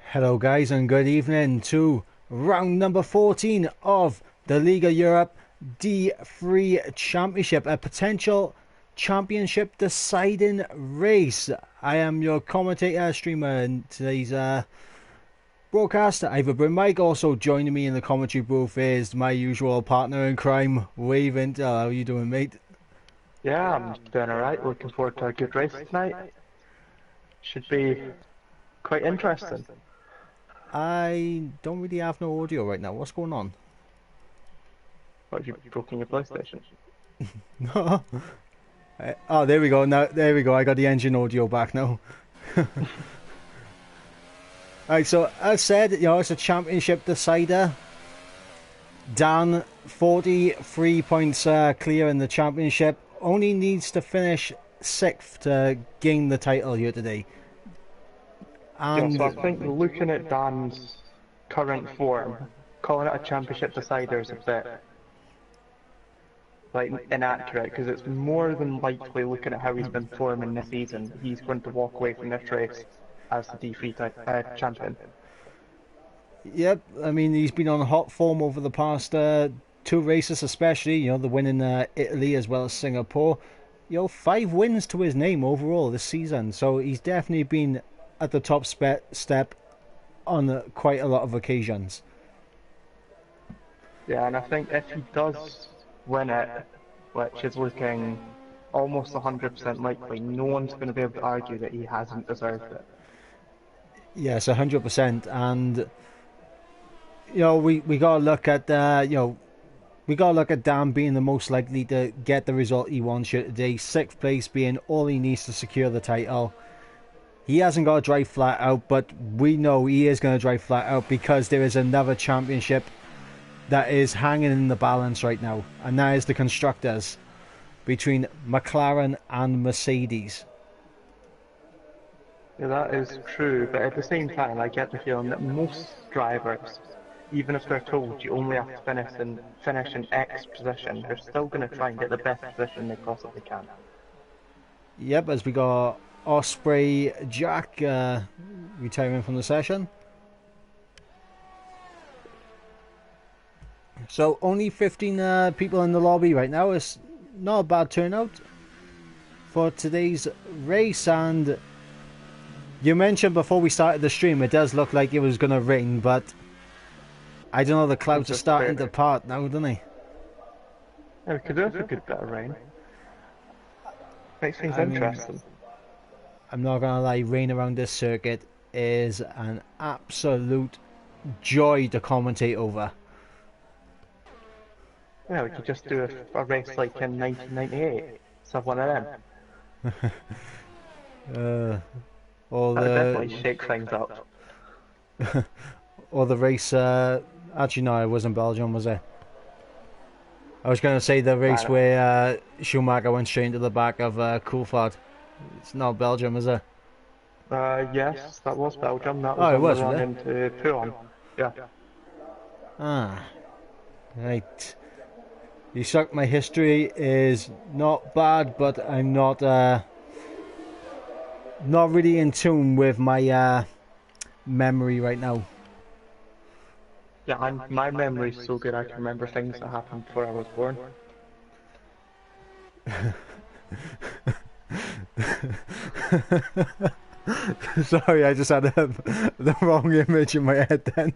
Hello, guys, and good evening to round number 14 of the Liga Europe D3 Championship, a potential championship deciding race. I am your commentator, streamer in today's broadcast. I have a Mike. Also joining me in the commentary booth is my usual partner in crime, Wavent. How are you doing, mate? Yeah, I'm doing alright. Looking forward to a good race tonight. Should be quite interesting. I don't really have no audio right now. What's going on? What, have you broken your PlayStation? Oh, there we go. Now, there we go. I got the engine audio back now. Alright, so as said, it's a championship decider. Dan, 43 points clear in the championship. Only needs to finish 6th to gain the title here today. And Yeah, so I think looking at Dan's current form, calling it a championship decider is a bit inaccurate because it's more than likely looking at how he's been forming this season, he's going to walk away from this race as the D3 champion. Yep, I mean, he's been on hot form over the past two races, especially, the win in Italy as well as Singapore. 5 wins to his name overall this season, so he's definitely been at the top step on quite a lot of occasions. Yeah, and I think if he does win it, which is looking almost 100% likely, no one's going to be able to argue that he hasn't deserved it. Yes, 100%, and we gotta look at we gotta look at Dan being the most likely to get the result he wants here today. 6th place being all he needs to secure the title. He hasn't got to drive flat out, but we know he is going to drive flat out because there is another championship that is hanging in the balance right now, and that is the constructors between McLaren and Mercedes. Yeah, that is true, but at the same time, I get the feeling that most drivers, even if they're told you only have to finish in X position, they're still going to try and get the best position they possibly can. Yep, as we got Osprey Jack retiring from the session. So only 15 people in the lobby right now. It's not a bad turnout for today's race. And you mentioned before we started the stream, it does look like it was going to rain, but I don't know, the clouds are starting to part now, don't they? Yeah, we could do with a good bit of rain. Makes things interesting. I'm not going to lie, rain around this circuit is an absolute joy to commentate over. Yeah, we could just do a race like in 1998. Let's have one of them. Or that would definitely shake things up. Or the race, actually no, it wasn't Belgium, was it? I was going to say the race where Schumacher went straight into the back of Coulthard. It's not Belgium, is it? Yes, that was Belgium. That was it was, run into Pouillon. Yeah. Ah, right. You suck. My history is not bad, but I'm not really in tune with my memory right now. Yeah, my memory's so good I can remember things that happened before I was born. Sorry, I just had the wrong image in my head then.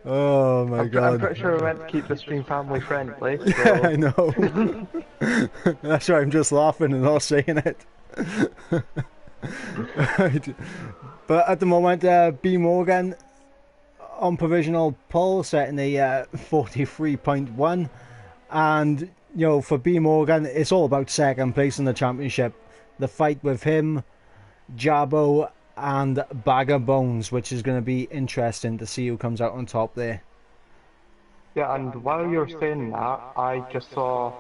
Oh my god. I'm pretty sure we're meant to keep the stream family friendly. So... Yeah, I know. That's why I'm just laughing and not saying it. But at the moment, B Morgan on provisional pole, setting a 43.1, and for B Morgan, it's all about 2nd place in the championship. The fight with him, Jabo, and Bag of Bones, which is going to be interesting to see who comes out on top there. Yeah, and while you're saying that, I just saw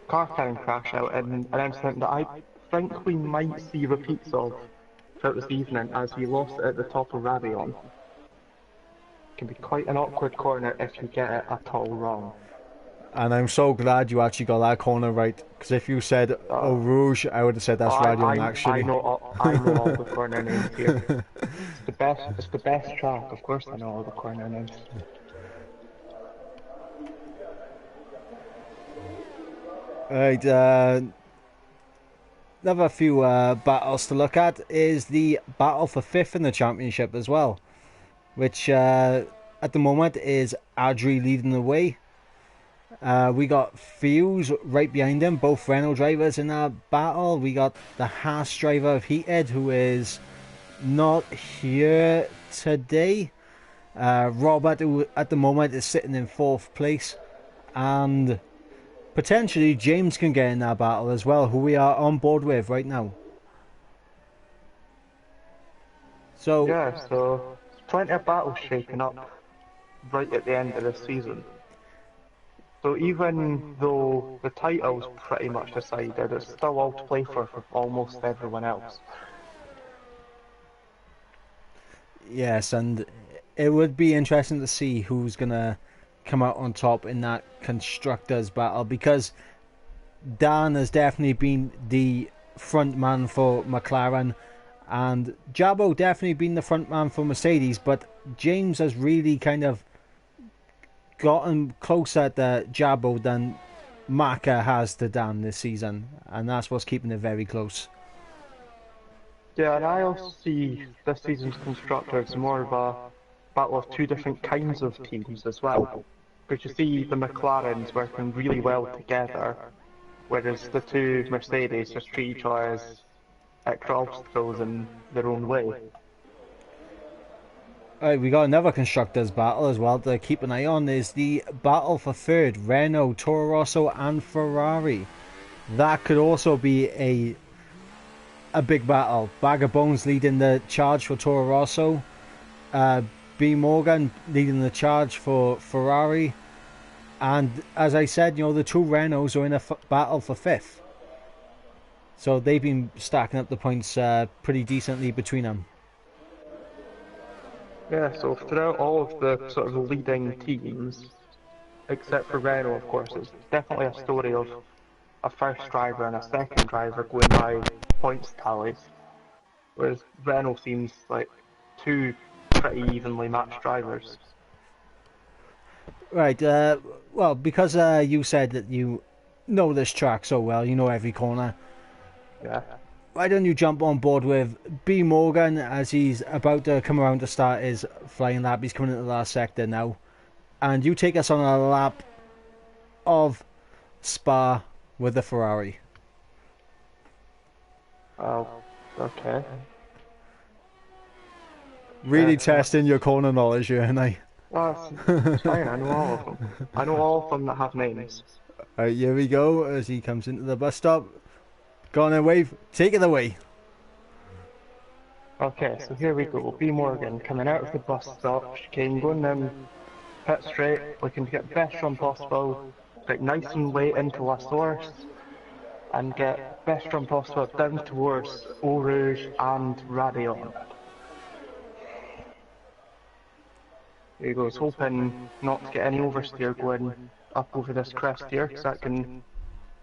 Carcan crash out and an incident that I think we might see repeats of throughout this evening, as we lost it at the top of Ravion. It can be quite an awkward corner if you get it at all wrong. And I'm so glad you actually got that corner right. Because if you said Eau Uh, Rouge, I would have said that's Radion actually. I know all the corner names here. It's the best. It's the best track. Of course, I know all the corner names. Right, another few battles to look at is the battle for fifth in the championship as well, which at the moment is Adri leading the way. We got Fuse right behind him, both Renault drivers in that battle. We got the Haas driver of Heated, who is not here today. Robert, who at the moment is sitting in fourth place, and potentially James can get in that battle as well, who we are on board with right now. So, Yeah, so plenty of battles shaking up right at the end of the season. So even though the title's pretty much decided, it's still all to play for almost everyone else. yes, and it would be interesting to see who's going to come out on top in that constructors battle, because Dan has definitely been the front man for McLaren, and Jabo definitely been the front man for Mercedes, but James has really kind of gotten closer to Jabo than Maka has to Dan this season, and that's what's keeping it very close. Yeah, and I also see this season's constructors more of a battle of two different kinds of teams as well. Because you see the McLarens working really well together, whereas the two Mercedes just treat each other as extra obstacles in their own way. Right, we got another constructors battle as well to keep an eye on. Is the battle for third, Renault, Toro Rosso, and Ferrari. That could also be a big battle. Bag of Bones leading the charge for Toro Rosso. B Morgan leading the charge for Ferrari. And as I said, the two Renaults are in a battle for fifth. So they've been stacking up the points pretty decently between them. Yeah, so throughout all of the sort of leading teams, except for Renault, of course, it's definitely a story of a first driver and a second driver going by points tallies, whereas Renault seems like two pretty evenly matched drivers. Right, well, because you said that you know this track so well, you know every corner, Yeah. why don't you jump on board with B Morgan as he's about to come around to start his flying lap? He's coming into the last sector now. And you take us on a lap of Spa with the Ferrari. Oh, okay. Really testing your corner knowledge here, aren't I? Well, it's fine. I know all of them. I know all of them that have names. Alright, here we go as he comes into the bus stop. Go on then, Wave. Take it away. Okay, so here we go. B Morgan coming out of the bus stop, chicane, going down pit straight, looking to get the best run possible, get nice and late into La Source, and get best run possible down towards Eau Rouge and Radion. Here he goes, hoping not to get any oversteer going up over this crest here, because that can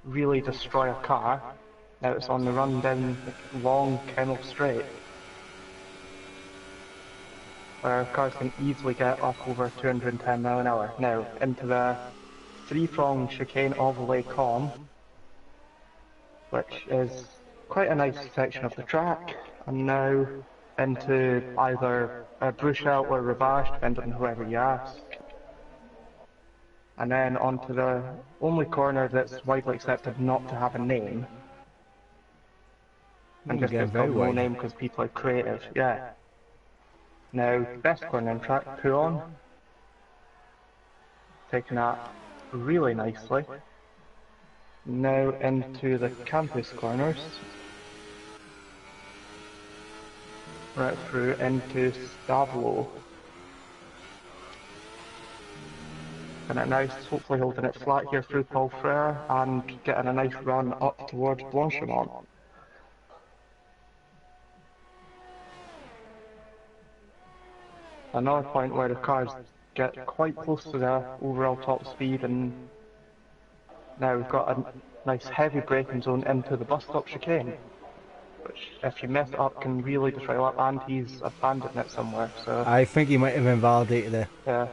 really destroy a car. Now it's on the run down long Kennel Straight, where cars can easily get up over 210 mile an hour. Now into the three-prong chicane all the way Con, which is quite a nice section of the track, and now into either Bruchel or Ravage, depending on whoever you ask. And then onto the only corner that's widely accepted not to have a name, and just gets called no name because people are creative, yeah. Now, best corner in track, Puon, taking that really nicely. Now into the campus corners, right through into Stavlo. And it now hopefully holding it flat here through Paul Frere and getting a nice run up towards Blanchimont. Another point where the cars get quite close to the overall top speed and Now we've got a nice heavy braking zone into the bus stop chicane, which if you mess it up can really destroy a lap, and he's abandoned it somewhere, so I think he might have invalidated it. yeah.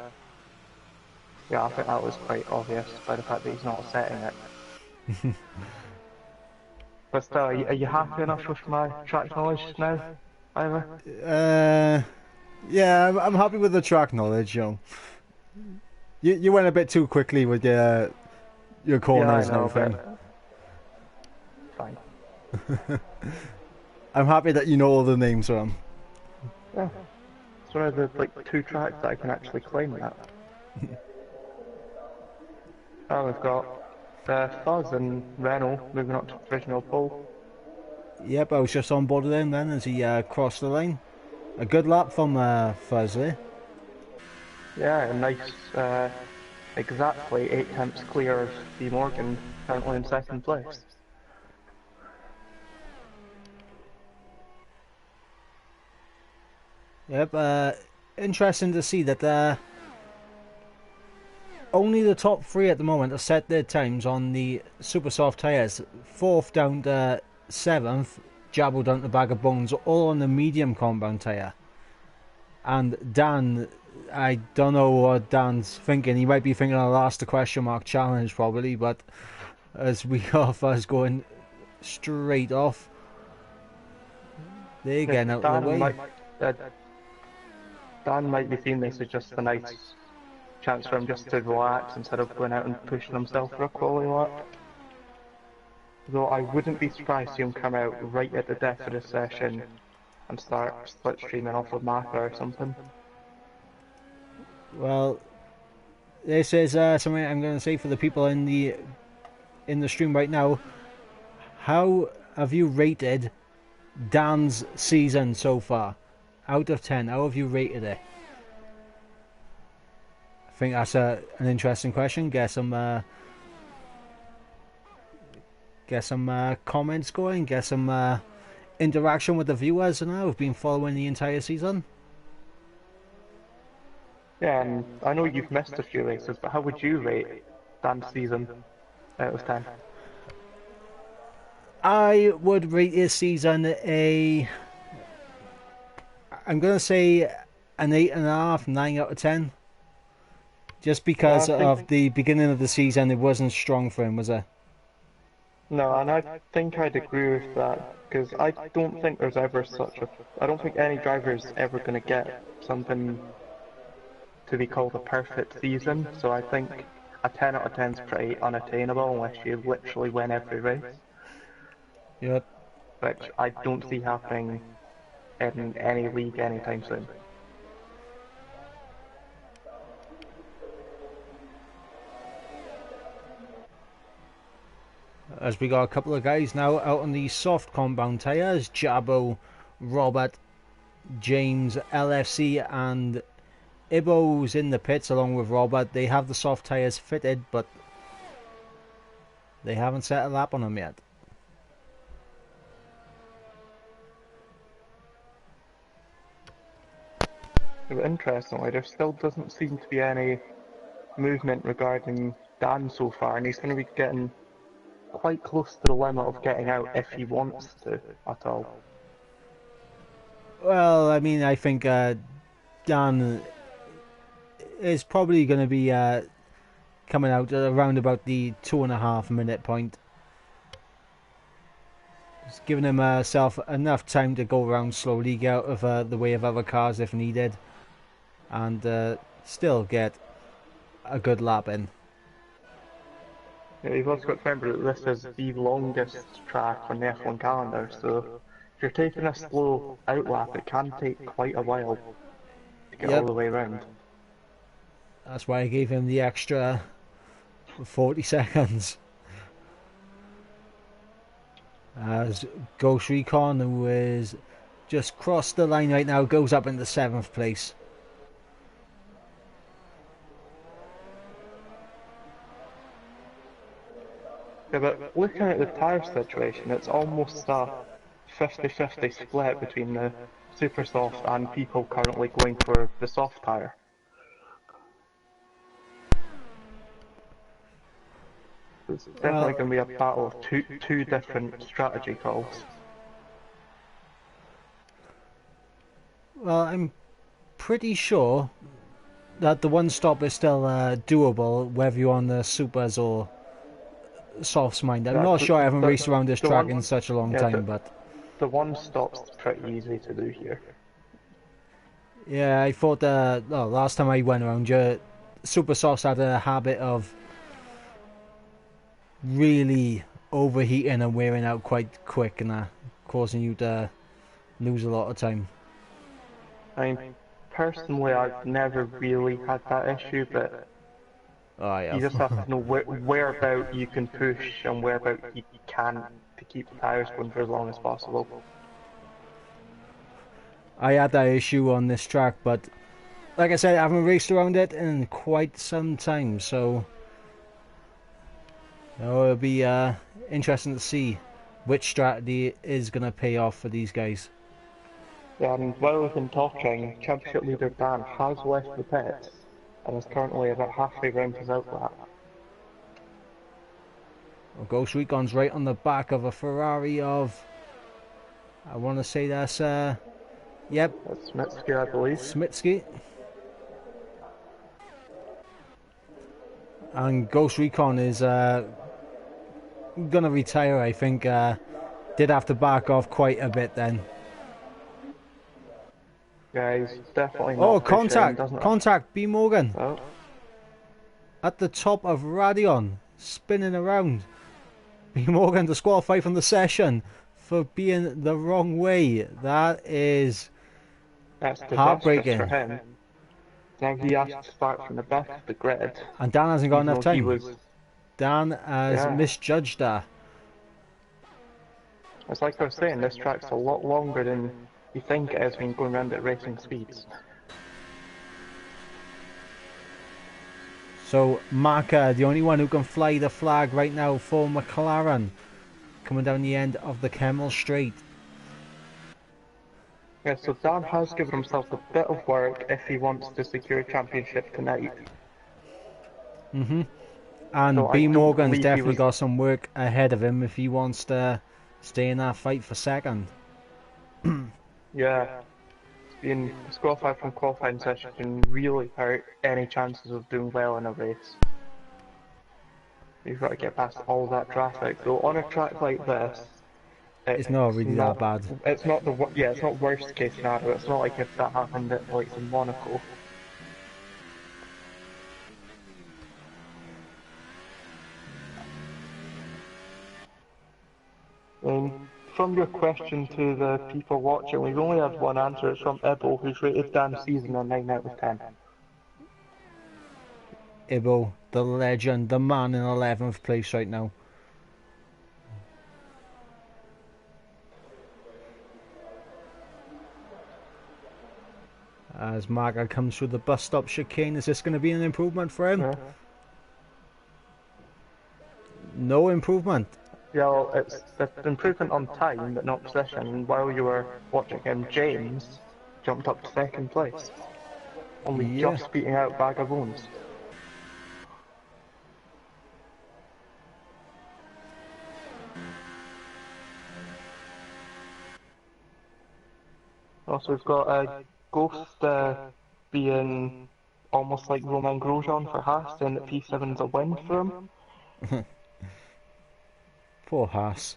Yeah, I think that was quite obvious by the fact that he's not setting it. But still, are you happy enough with my track knowledge now, Ivor? Uh, yeah, I'm happy with the track knowledge, You went a bit too quickly with your Yeah, I corners and know, everything. but fine. I'm happy that you know all the names of them. Yeah, it's one of the like two tracks that I can actually claim that. Now we've got Fuzz and Renault moving up to provisional pole. Yep, I was just on board with him then as he crossed the line. A good lap from Fuzz there. Yeah, a nice, exactly 8 tenths clear of D Morgan, currently in second place. Yep, interesting to see that only the top three at the moment have set their times on the super soft tyres. Fourth down to seventh, Jabbo down to Bag of Bones, all on the medium compound tyre. And Dan, I don't know what Dan's thinking. He might be thinking I'll ask the question mark challenge probably, but as we off us going straight off, they're Yeah, getting out of the way. uh, Dan might be seeing this as just a nice chance for him just to relax instead of going out and pushing himself for a quality lap. Though I wouldn't be surprised to see him come out right at the death of the session and start slipstreaming off of Maka or something. Well, this is something I'm going to say for the people in the stream right now. How have you rated Dan's season so far? Out of 10, how have you rated it? I think that's an interesting question. Get some comments going. Get some interaction with the viewers and who've been following the entire season. Yeah, and I know you've missed a few races, but how would you rate Dan's season out of 10? I would rate his season I'm going to say an 8.5, 9 out of 10. Just Yeah, because of the beginning of the season, it wasn't strong for him, was it? no, and I think I'd agree with that because I don't think there's ever such a. I don't think any driver is ever going to get something to be called a perfect season. So I think a 10 out of 10 is pretty unattainable unless you literally win every race, Yep. which I don't see happening in any league anytime soon. As we got a couple of guys now out on the soft compound tyres, Jabbo, Robert, James, LFC and Ibo's in the pits along with Robert. They have the soft tyres fitted, but they haven't set a lap on them yet. But interestingly, there still doesn't seem to be any movement regarding Dan so far, and he's going to be getting quite close to the limit of getting out if he wants to at all. Well, I mean, I think Dan is probably going to be coming out at around about the 2.5 minute point. Just giving himself enough time to go around slowly, get out of the way of other cars if needed, and still get a good lap in. Yeah, you've also got to remember that this is the longest track on the F1 calendar, so if you're taking a slow outlap, it can take quite a while to get all the way around. That's why I gave him the extra 40 seconds. As Ghost Recon, who is just crossed the line right now, goes up into 7th place. Yeah, but looking at the tyre situation, it's almost a 50-50 split between the super soft and people currently going for the soft tyre. It's definitely going to be a battle of two different strategy calls. Well, I'm pretty sure that the one stop is still doable, whether you're on the supers or softs mind. I'm Yeah, not sure. I haven't raced around this the track one, in such a long yeah, time, but the one stop's pretty easy to do here. yeah, I thought last time I went around, your super softs had a habit of really overheating and wearing out quite quick, and that causing you to lose a lot of time. I mean, personally, I've never really had that issue, but Oh, I you just have have. to know whereabout you can push and whereabout you can't to keep the tyres going for as long as possible. I had that issue on this track, but like I said, I haven't raced around it in quite some time, so it'll be interesting to see which strategy is going to pay off for these guys. Yeah, and while we've been talking, Championship leader Dan has left the pits and is currently about halfway round his outlap. Well, Ghost Recon's right on the back of a Ferrari of, I want to say that's, yep, That's Smitsky, I believe. Smitsky. And Ghost Recon is gonna retire, I think. Did have to back off quite a bit then. Yeah, he's definitely Oh, not pushing, contact! doesn't it? Contact! B. Morgan Oh, at the top of Radion, spinning around. B. Morgan disqualified from the session for being the wrong way. That is that's disastrous heartbreaking. for him. Now he has to start from the back of the grid, And Dan hasn't got even enough though he time. was. Dan has Yeah, misjudged that. it's like I was saying, this track's a lot longer than you think it is when you're going around at racing speeds. So Maka, the only one who can fly the flag right now for McLaren, coming down the end of the Kemmel Straight. Yeah, so Dan has given himself a bit of work if he wants to secure a championship tonight. And So I B. don't Morgan's believe he definitely was. got some work ahead of him if he wants to stay in that fight for second. Yeah, being disqualified from qualifying session can really hurt any chances of doing well in a race. You've got to get past all that traffic. Though on a track like this, It's not really that bad. It's not it's not worst case scenario. It's not like if that happened at like in Monaco. From your question to the people watching, we've only had one answer. It's from Ibble, who's rated Dan's season a 9 out of 10. Ibo, the legend, the man in 11th place right now. As Marga comes through the bus stop chicane, is this going to be an improvement for him? Yeah. No improvement. Yeah, well, it's an improvement on time, but not position. And while you were watching him, James jumped up to second place, only just beating out Bag of Bones. Also, we've got a Ghost being almost like Romain Grosjean for Haas, saying that P7's a win for him. Poor Haas.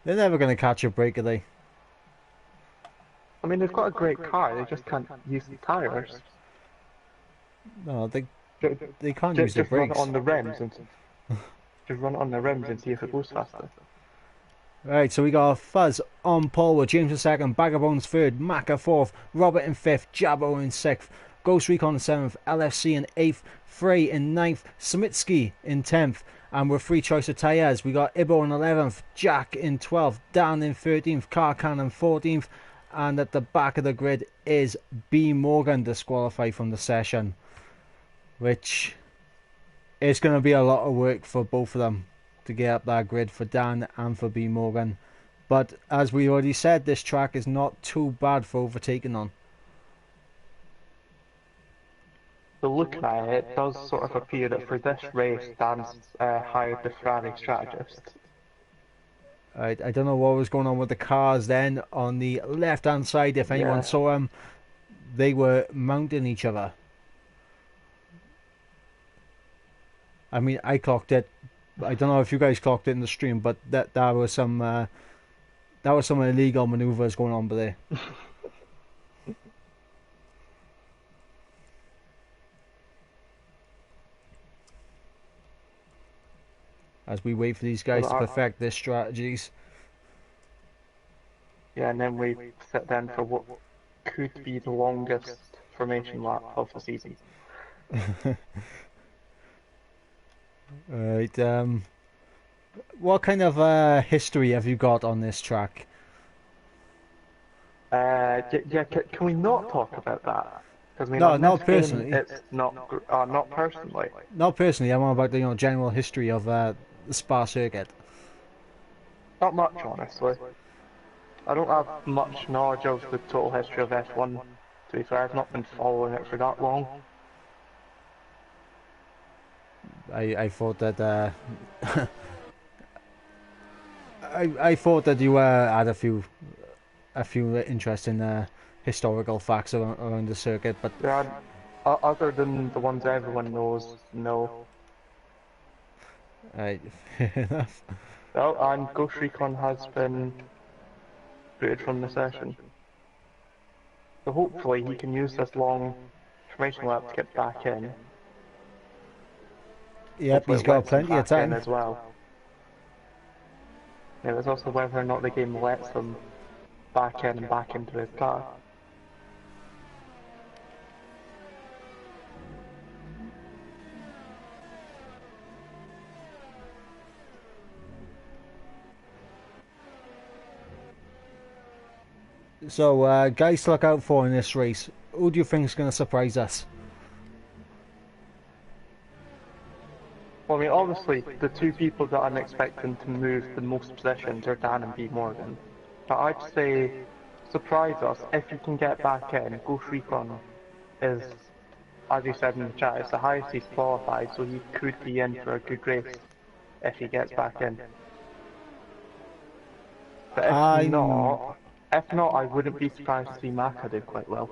They're never going to catch a break, are they? I mean, they've got a great car, they just can't use the tyres. No, they can't use the Just run brakes. it on the rims and just run it on the rims and see if it goes faster. Right, so we got Fuzz on pole with James in second, Bagabones third, Maka fourth, Robert in fifth, Jabbo in sixth, Ghost Recon in seventh, LFC in eighth, Frey in ninth, Smitsky in 10th, and with free choice of tyres, we got Ibo in 11th, Jack in 12th, Dan in 13th, Karkan in 14th, and at the back of the grid is B. Morgan disqualified from the session, which is going to be a lot of work for both of them to get up that grid, for Dan and for B. Morgan. But as we already said, this track is not too bad for overtaking on. So looking at it, it does sort of appear that for this race, Dan's hired the Ferrari strategist. I don't know what was going on with the cars then on the left-hand side. If anyone Yeah. saw them, they were mounting each other. I mean, I clocked it. I don't know if you guys clocked it in the stream, but that was some illegal maneuvers going on there. As we wait for these guys to perfect their strategies. Yeah, and then we sit down for what could be the longest formation lap of the season. Right. What kind of history have you got on this track? Can we not talk about that? Because I mean, No, on not this game, personally. it's not personally. Not personally. I'm on about the general history of the Spa circuit. Not much, honestly. I don't have much knowledge of the total history of F1. To be fair, I've not been following it for that long. I thought that I thought that you had a few interesting historical facts around the circuit, but Yeah, other than the ones everyone knows, no. fair enough. Oh, and Ghost Recon has been booted from the session. So hopefully he can use this long formation lap to get back in. Yep, Hopefully he's it got lets him plenty of back in time. as well. Yeah, there's also whether or not the game lets him back in and back into his car. So, guys to look out for in this race. Who do you think is going to surprise us? Well, I mean, obviously, the two people that I'm expecting to move the most positions are Dan and B. Morgan. But I'd say, surprise us, if you can get back in. Ghost Recon is, as you said in the chat, it's the highest he's qualified, so he could be in for a good race if he gets back in. But if not, I wouldn't be surprised to see Maka do quite well.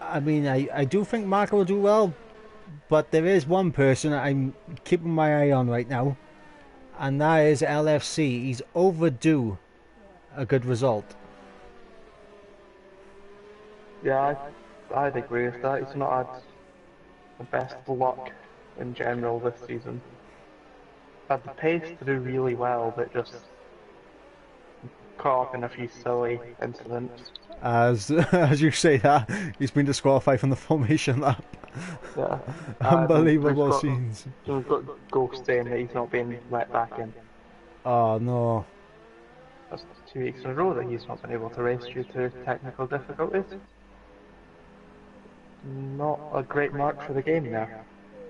I mean, I do think Mark will do well, but there is one person I'm keeping my eye on right now, and that is LFC. He's overdue a good result. Yeah, I'd agree with that. He's not had the best luck in general this season. Had the pace to do really well, but just caught up in a few silly incidents. As as you say that, he's been disqualified from the formation lap. Yeah. Unbelievable scenes. We've got Ghost saying that he's not being let back in. Oh no. That's 2 weeks in a row that he's not been able to race due to technical difficulties. Not a great mark for the game there.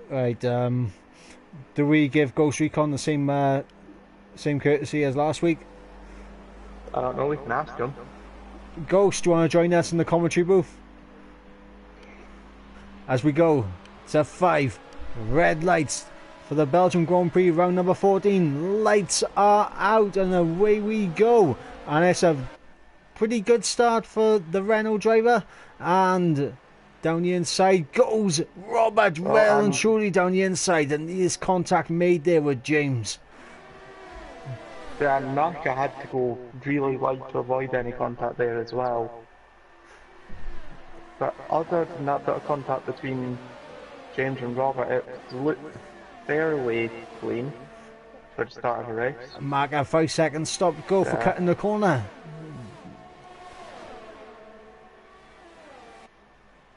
Right, do we give Ghost Recon the same courtesy as last week? I don't know, we can ask him. Ghost, do you want to join us in the commentary booth? As we go to 5 red lights for the Belgium Grand Prix round number 14. Lights are out and away we go. And it's a pretty good start for the Renault driver. And down the inside goes Robert, well and truly down the inside. And his contact made there with James. Yeah, and Maka had to go really wide to avoid any contact there as well. But other than that bit of contact between James and Robert, it looked fairly clean for the start of the race. Mark a 5 second stop go for cutting the corner.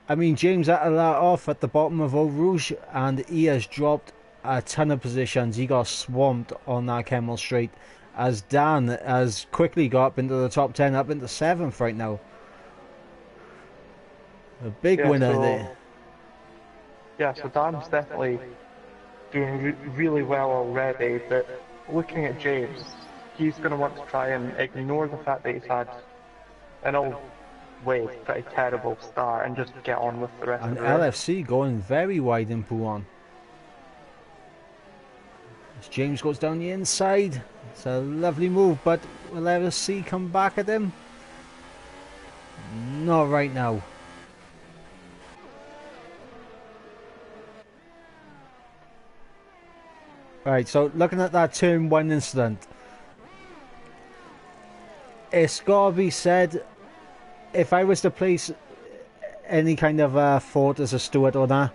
I mean, James had to let off at the bottom of Eau Rouge and he has dropped a ton of positions. He got swamped on that Kemmel Straight as Dan has quickly got up into the top 10, up into 7th right now. A big winner there. Yeah, so Dan's definitely doing really well already, but looking at James, he's going to want to try and ignore the fact that he's had, in all Wade, pretty terrible start, and just get on with the rest of And the race. LFC going very wide in Pouan. As James goes down the inside. It's a lovely move, but will LFC come back at him? Not right now. Right, so looking at that turn 1 incident, it's got to be said, if I was to place any kind of thought as a steward on that,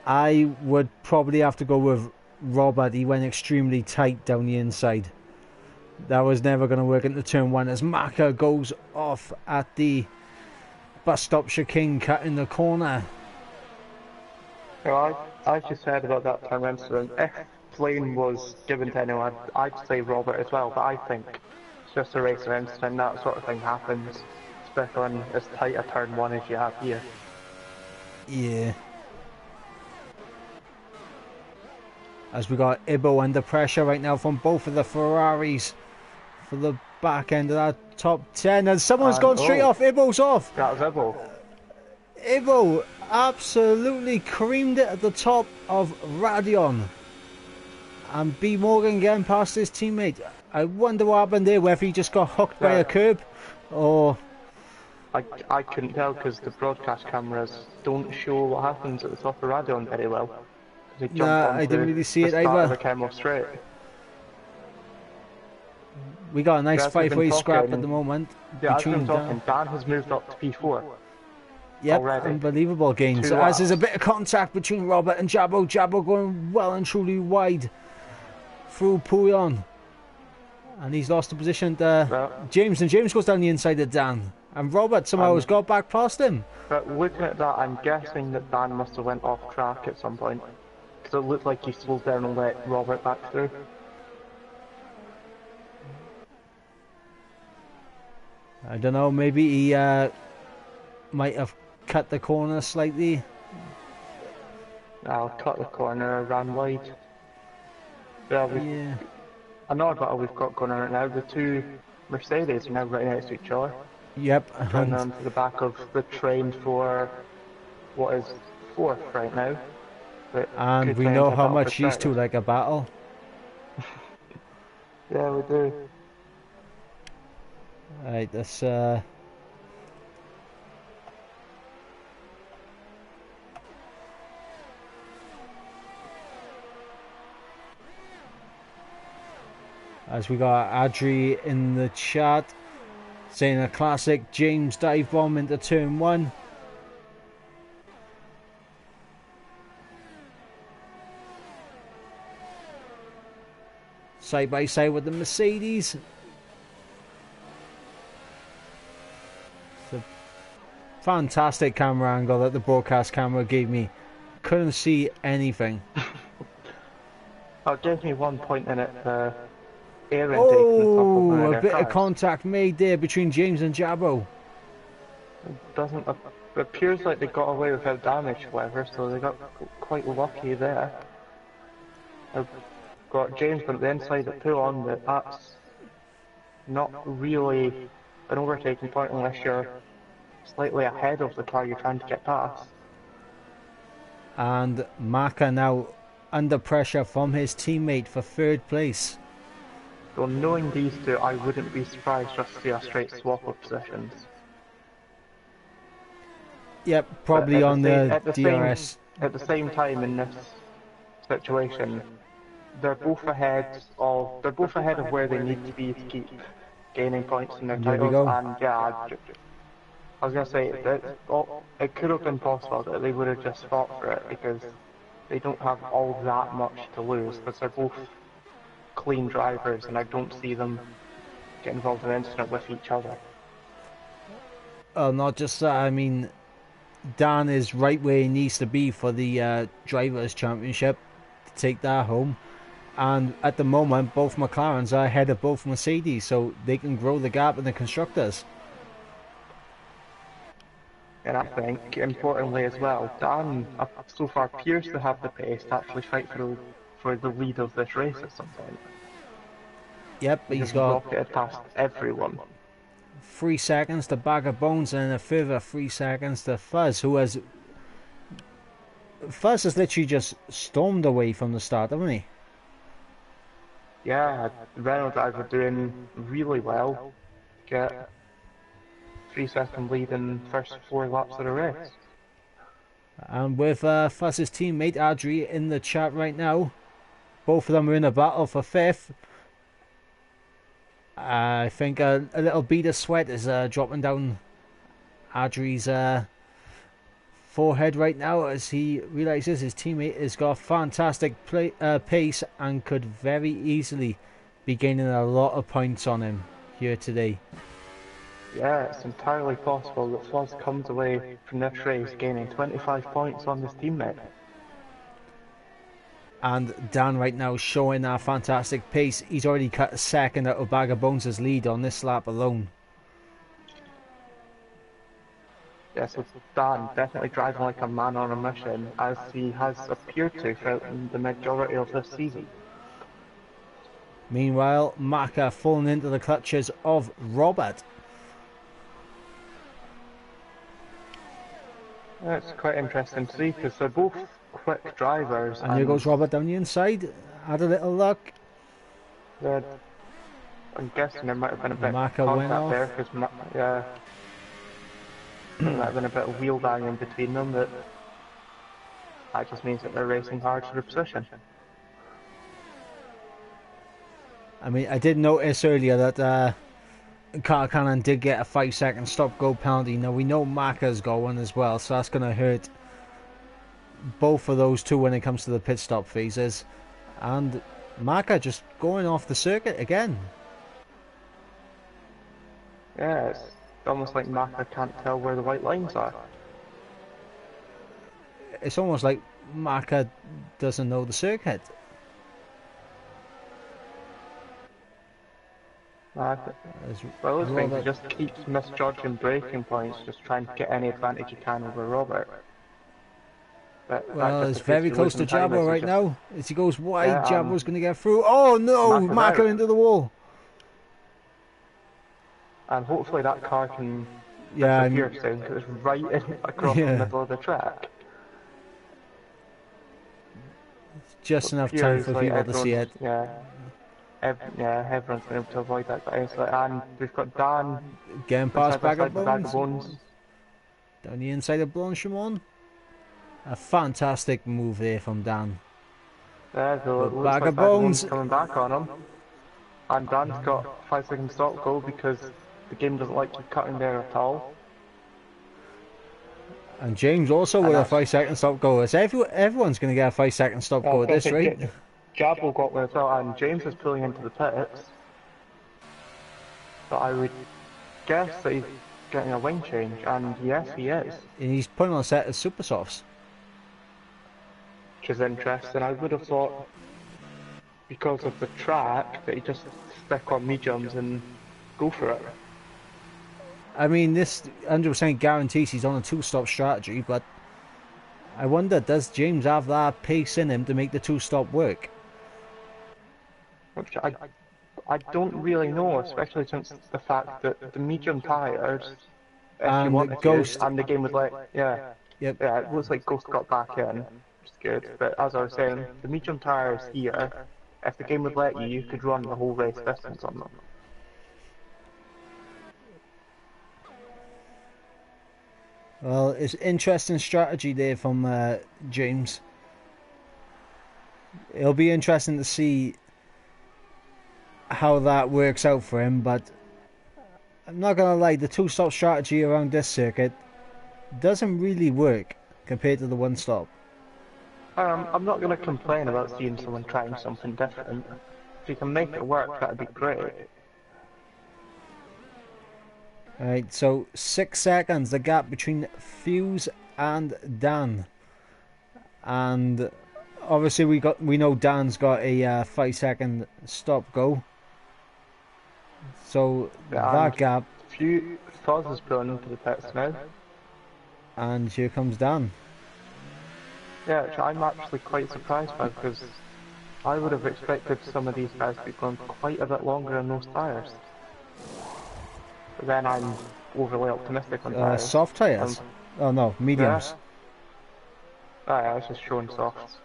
I would probably have to go with Robert. He went extremely tight down the inside. That was never going to work into turn 1 as Maka goes off at the bus stop chicane cut in the corner. So I just said about that turn incident, if Blaine was given to anyone, I'd say Robert as well, but I think it's just a racing incident, that sort of thing happens, especially on as tight a turn 1 as you have here. Yeah. As we got Ibo under pressure right now from both of the Ferraris for the back end of that top 10, and someone's gone straight off. Ibo's off. That was Ibo. Ibo absolutely creamed it at the top of Radion. And B. Morgan getting past his teammate. I wonder what happened there, whether he just got hooked by a curb or... I couldn't tell because the broadcast cameras don't show what happens at the top of Radion very well. Nah, I didn't really see it either. The camera straight. We got a nice 5-way scrap at the moment. Yeah, between Dan has moved up to P4. Yep, already. Unbelievable gains. So as there's a bit of contact between Robert and Jabbo. Jabbo going well and truly wide through Pouillon. And he's lost the position to James, and James goes down the inside of Dan. And Robert somehow has got back past him. But looking at that, I'm guessing that Dan must have went off track at some point. Because it looked like he slowed down and let Robert back through. I don't know, maybe he might have cut the corner slightly. I'll cut the corner, ran wide. Yeah. Another battle we've got going on right now, the two Mercedes are now right next to each other. Yep. And on to the back of the train for what is 4th right now. But and we know how much these two like a battle. Yeah, we do. Right, that's as we got Adri in the chat saying a classic James dive bomb into turn 1. Side by side with the Mercedes. It's a fantastic camera angle that the broadcast camera gave me. Couldn't see anything. It gave me 1 point in it. Air intake a bit of contact made there between James and Jabbo. It appears like they got away without damage, however, so they got quite lucky there. I've got James on the inside of Pouillon, but that's not really an overtaking point unless you're slightly ahead of the car you're trying to get past. And Maka now under pressure from his teammate for 3rd place. So knowing these two, I wouldn't be surprised just to see a straight swap of positions. Yep, probably on the DRS. At the same time in this situation, they're both ahead of where they need to be to keep gaining points in their titles. And yeah, I was gonna say that it could have been possible that they would have just fought for it because they don't have all that much to lose, because they're both clean drivers, and I don't see them get involved in an incident with each other. Oh, not just that. I mean, Dan is right where he needs to be for the Drivers' Championship to take that home. And at the moment, both McLarens are ahead of both Mercedes, so they can grow the gap in the constructors. And I think, importantly as well, Dan so far appears to have the pace to actually fight for the lead of this race at some point. Yep, but he's got rocketed past everyone. 3 seconds to Bag of Bones, and a further 3 seconds to Fuzz, Fuzz has literally just stormed away from the start, haven't he? Yeah, Reynolds guys were doing really well. Get 3 second lead in first 4 laps of the race. And with Fuzz's teammate Adri in the chat right now, both of them are in a battle for 5th. I think a little bead of sweat is dropping down Adri's forehead right now as he realizes his teammate has got fantastic pace and could very easily be gaining a lot of points on him here today. Yeah, it's entirely possible that Fuzz comes away from this race gaining 25 points on his teammate. And Dan right now showing a fantastic pace. He's already cut a second out of Bag of Bones' lead on this lap alone. Yeah, so Dan definitely driving like a man on a mission, as he has appeared to throughout the majority of this season. Meanwhile, Maka falling into the clutches of Robert. Yeah, it's quite interesting to see because they're both quick drivers. And here goes Robert down the inside. Had a little luck. I'm guessing there might have been a bit of Maka went contact off. there because yeah, there might have been a bit of wheel banging between them. That just means that they're racing hard for the position. I mean, I did notice earlier that Carl Cannon did get a 5-second stop-go penalty. Now, we know Maka's got one as well, so that's going to hurt both of those two when it comes to the pit stop phases. And Maka just going off the circuit again. Yeah, it's almost like Maka can't tell where the white lines are. It's almost like Maka doesn't know the circuit. Well, those things he just keeps misjudging braking points, just trying to get any advantage he can over Robert. Well, it's very close to Jabbo right now. As he goes wide, yeah, Jabbo's going to get through. Oh no, Maka into the wall. And hopefully that car can disappear soon, because it's right across the middle of the track. Just enough time for people to see it. Yeah. Everyone's been able to avoid that. And we've got Dan getting past Bag of Bones. Down the inside of Blanchimont. A fantastic move there from Dan. There, so it looks Bag like of Bones coming back on him. And Dan's got 5-second stop go because the game doesn't like you cutting there at all. And James also with a 5-second stop go. It's everyone's going to get a 5-second stop go at this rate. Jabbo got one as well, and James is pulling into the pits. But I would guess that he's getting a wing change, and yes, he is. And he's putting on a set of super softs. Which is interesting. I would have thought, because of the track, that he'd just stick on mediums and go for it. I mean, this 100% guarantees he's on a 2-stop strategy, but I wonder, does James have that pace in him to make the 2-stop work? Which I don't really know, especially since the fact that the medium tyres, if you want Ghost, and the game would let, yeah, it looks like Ghost got back in, which is good. But as I was saying, the medium tyres here, if the game would let you, you could run the whole race distance on them. Well, it's interesting strategy there from James. It'll be interesting to see how that works out for him, but I'm not going to lie, the 2-stop strategy around this circuit doesn't really work compared to the 1-stop. I'm not going to complain about seeing someone trying something different. If you can make it work, that'd be great. Alright, so 6 seconds, the gap between Fuse and Dan. And obviously we know Dan's got a 5-second stop go. So that gap. Fuzz is pulling into the pits now. And here comes Dan. Yeah, which I'm actually quite surprised by, because I would have expected some of these guys to be going quite a bit longer on those tyres. then I'm overly optimistic on tyres. Soft Um, tyres. Oh no, yeah, mediums. I was just showing softs.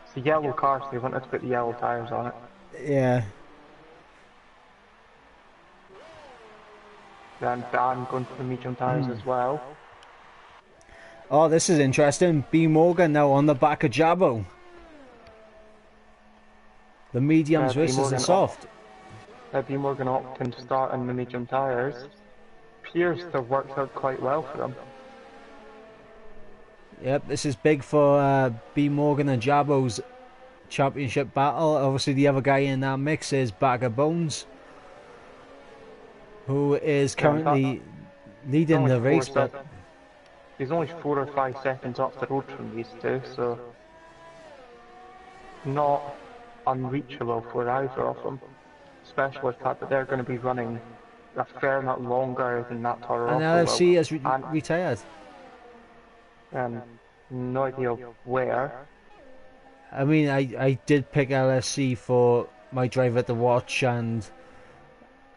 It's a yellow car, so they wanted to put the yellow tyres on it. Yeah. Then Dan going for the medium tyres as well. Oh, this is interesting. B Morgan now on the back of Jabo. The mediums B versus the Morgan, soft. B Morgan opting to start in the medium tyres. Appears to have worked out quite well for them. Yep, this is big for B Morgan and Jabo's championship battle. Obviously, the other guy in that mix is Bag of Bones, who is Yeah, in fact, currently leading the race. But he's only 4 or 5 seconds off the road from these two, so not unreachable for either of them. Especially the fact that they're going to be running a fair amount longer than that Toro and Rosso LFC will. has retired. And no idea where. I mean, I did pick LFC for my driver to watch, and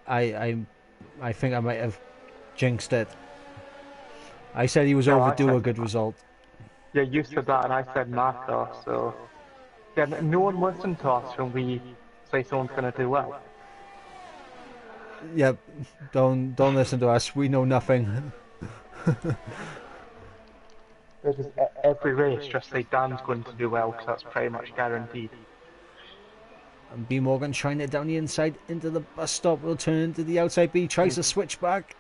I think I might have jinxed it. I said he was overdue a good result. Yeah, you said that, and I said Maka, so yeah, no one listened to us when we say someone's going to do well. Yep, don't listen to us. We know nothing. Every race, just say Dan's going to do well, because that's pretty much guaranteed. And B Morgan trying it down the inside into the bus stop. Will turn to the outside. B tries to switch back.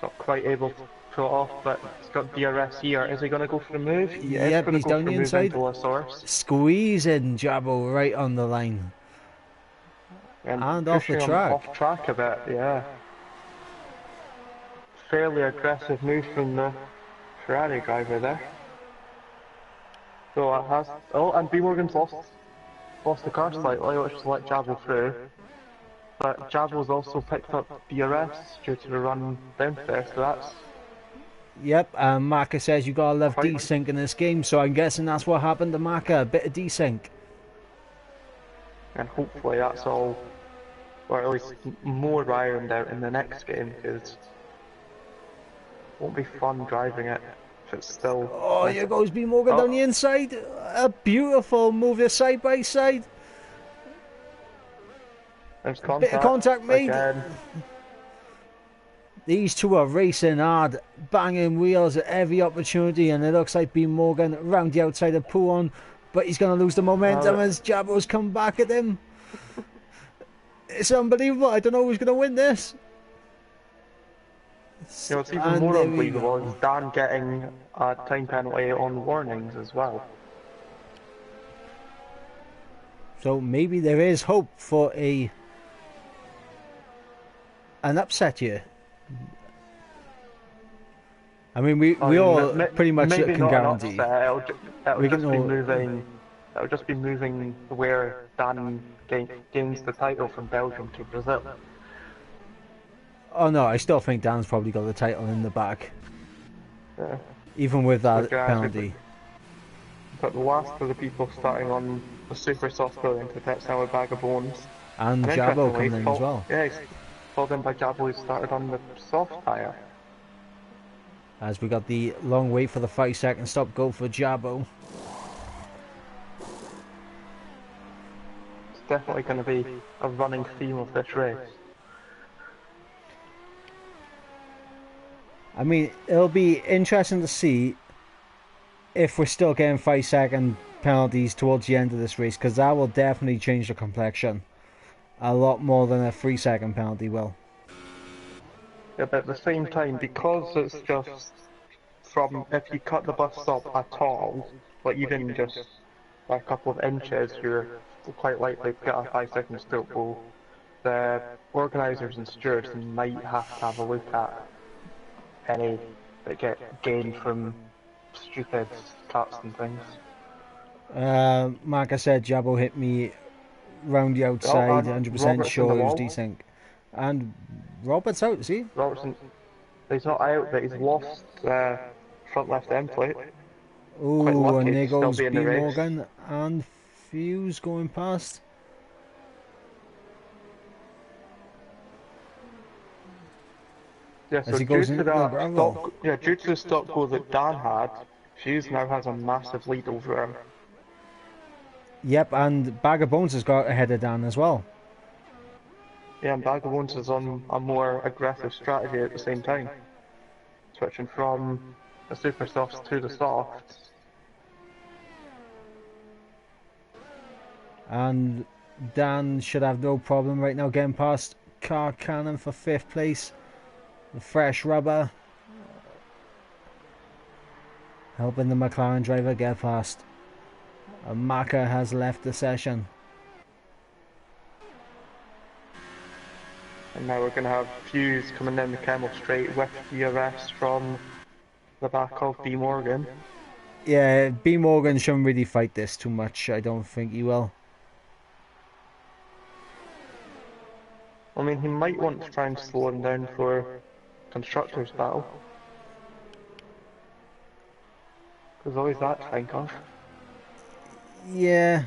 Not quite able to pull it off, but he's got DRS here. Is he going to go for the move? He is Yep, going to he's go down for the the move inside. into a source. Squeezing Jabo right on the line. And off the track. Off track a bit, yeah. Fairly aggressive move from the Ferrari driver there. So it has. Oh, and B Morgan's lost the car slightly, which has let Jabo through. But Jabo's also picked up DRS due to the run down there, so that's. Yep, Maka says you gotta love desync in this game, so I'm guessing that's what happened to Maka, a bit of desync. And hopefully that's all, or at least more ironed out in the next game, because it won't be fun driving it if it's still... Oh, here goes B Morgan down the inside. A beautiful move there, side by side. There's contact. Bit of contact made. Again. These two are racing hard, banging wheels at every opportunity, and it looks like B Morgan round the outside of Pouon, but he's going to lose the momentum as Jabo's come back at him. It's unbelievable. I don't know who's going to win this. You know, what's even more unbelievable is Dan getting a time penalty on warnings as well. So maybe there is hope for an upset here. I mean, we all pretty much can guarantee. It'll just be moving where Dan gains the title from Belgium to Brazil. Oh no, I still think Dan's probably got the title in the back. Yeah. Even with that penalty. But the last of the people starting on the super soft building to pit down with Bag of Bones. And Jabo coming in as well. Yeah, he's followed in by Jabo, who started on the soft tyre. As we got the long wait for the 5-second stop go for Jabo. It's definitely going to be a running theme of this race. I mean, it'll be interesting to see if we're still getting 5-second penalties towards the end of this race, because that will definitely change the complexion a lot more than a 3-second penalty will. Yeah, but at the same time, because it's just from, if you cut the bus stop at all, like even just by a couple of inches, you're quite likely to get a 5-second stop. Well, the organisers and stewards might have to have a look at any that get gained from stupid cuts and things. Like I said, Jabo hit me round the outside, 100% sure it was desync. And Robert's out, is he? Robertson, he's not out, but he's lost front left end plate. Oh, and there goes B Morgan and Fuse going past. Yeah, as so he due goes to into the that gravel. due to the stop go that Dan had, Hughes now has a massive lead over him. Yep, and Bag of Bones has got ahead of Dan as well. Yeah, and Bag of Bones is on a more aggressive strategy at the same time, switching from the super softs to the softs. And Dan should have no problem right now getting past Car Cannon for 5th place. The fresh rubber helping the McLaren driver get past. And Maka has left the session. And now we're going to have Hughes coming down the Camel Straight with the arrest from the back of B Morgan. Yeah, B Morgan shouldn't really fight this too much. I don't think he will. I mean, he might want to try and slow him down for Constructors' Battle. There's always that to think of. Yeah,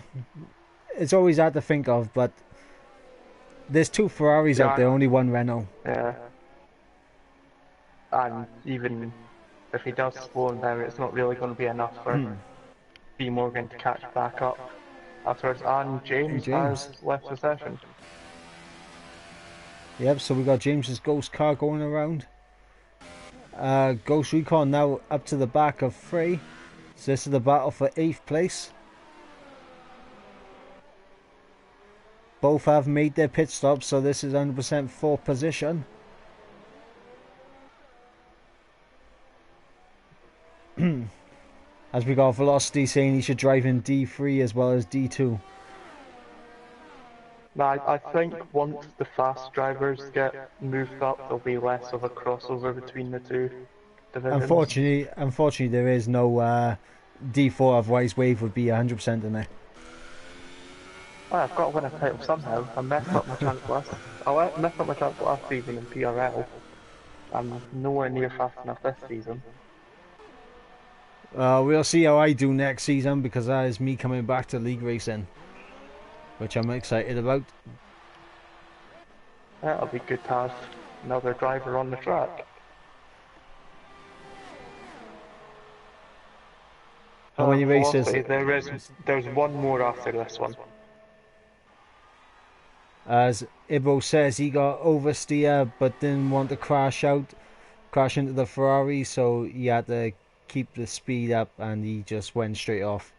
it's always hard to think of, but there's 2 Ferraris out there, only 1 Renault. Yeah. And even if he does slow him down, it's not really going to be enough for B Morgan to catch back up afterwards. And James has left the session. Yep, so we got James's Ghost car going around. Ghost Recon now up to the back of 3. So this is the battle for 8th place. Both have made their pit stops, so this is 100% 4th position. As we got Velocity saying he should drive in D3 as well as D2. Now, I think once the fast drivers get moved up, there'll be less of a crossover between the two divisions. Unfortunately, there is no D4, otherwise Wave would be 100% in there. Oh, I've got to win a title somehow. I messed up my chance last season in PRL. I'm nowhere near fast enough this season. We'll see how I do next season, because that is me coming back to league racing, which I'm excited about. That'll be good to have another driver on the track. How many races? There's one more after this one. As Ibo says, he got oversteer but didn't want to crash into the Ferrari, so he had to keep the speed up and he just went straight off.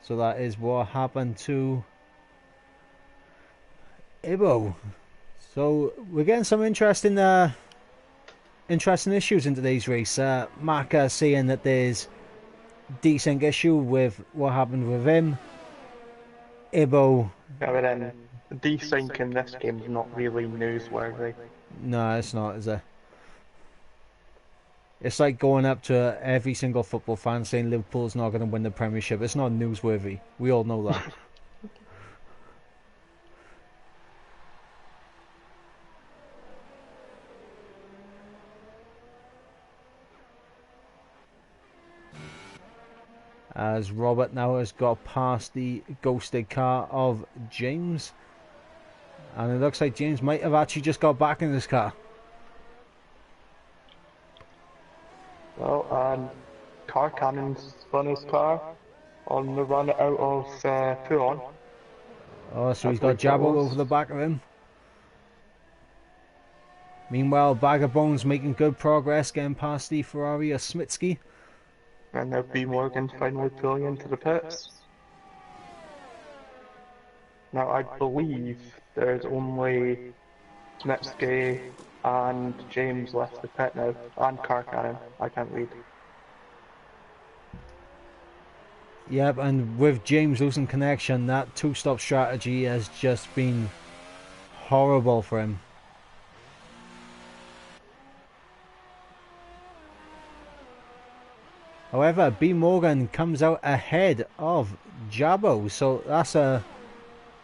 So that is what happened to Ibo. So we're getting some interesting issues in today's race. Maka saying that there's decent issue with what happened with him. Ibo. Yeah, but then desync in this game is not really newsworthy. No, it's not, is it? It's like going up to every single football fan saying Liverpool's not going to win the Premiership. It's not newsworthy. We all know that. As Robert now has got past the ghosted car of James. And it looks like James might have actually just got back in his car. Well, and Car Cannon spun his car on the run out of Puon. Oh, so he's got Jabbo over the back of him. Meanwhile, Bag of Bones making good progress, getting past the Ferrari of Smitsky. And now B Morgan finally pulling into the pits. Now I believe there's only Smitsky and James left the pit now, and Car Cannon. I can't read. Yep, and with James losing connection, that 2-stop strategy has just been horrible for him. However, B Morgan comes out ahead of Jabbo, so that's a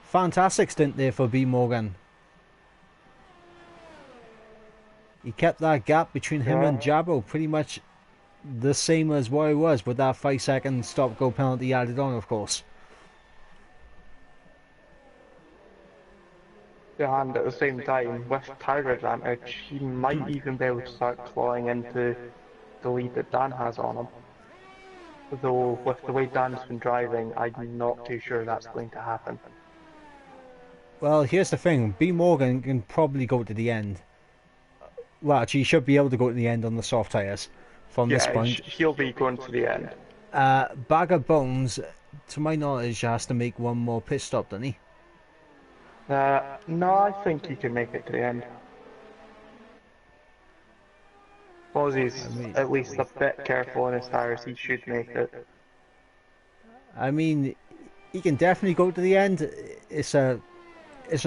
fantastic stint there for B Morgan. He kept that gap between him and Jabbo pretty much the same as what it was, with that 5-second stop-go penalty added on, of course. Yeah, and at the same time, with tire advantage, he might even be able to start clawing into the lead that Dan has on him. Though, with the way Dan's been driving, I'm not too sure that's going to happen. Well, here's the thing. B. Morgan can probably go to the end. Well, actually, he should be able to go to the end on the soft tyres from this Yeah, point. he'll be going to the end. Bag of Bones, to my knowledge, has to make one more pit stop, doesn't he? No, I think he can make it to the end. As long as he's at least a bit careful in his tires, he should make it. I mean, he can definitely go to the end. It's an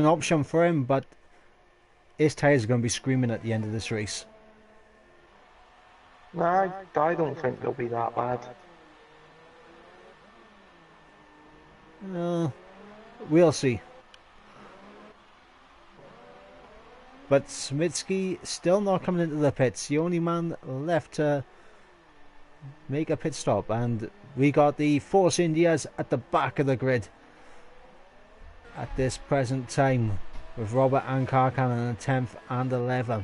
option for him, but his tyres are going to be screaming at the end of this race. No, I don't think they'll be that bad. We'll see. But Smitsky still not coming into the pits. The only man left to make a pit stop. And we got the Force Indias at the back of the grid at this present time, with Robert and Karkan in 10th and 11th.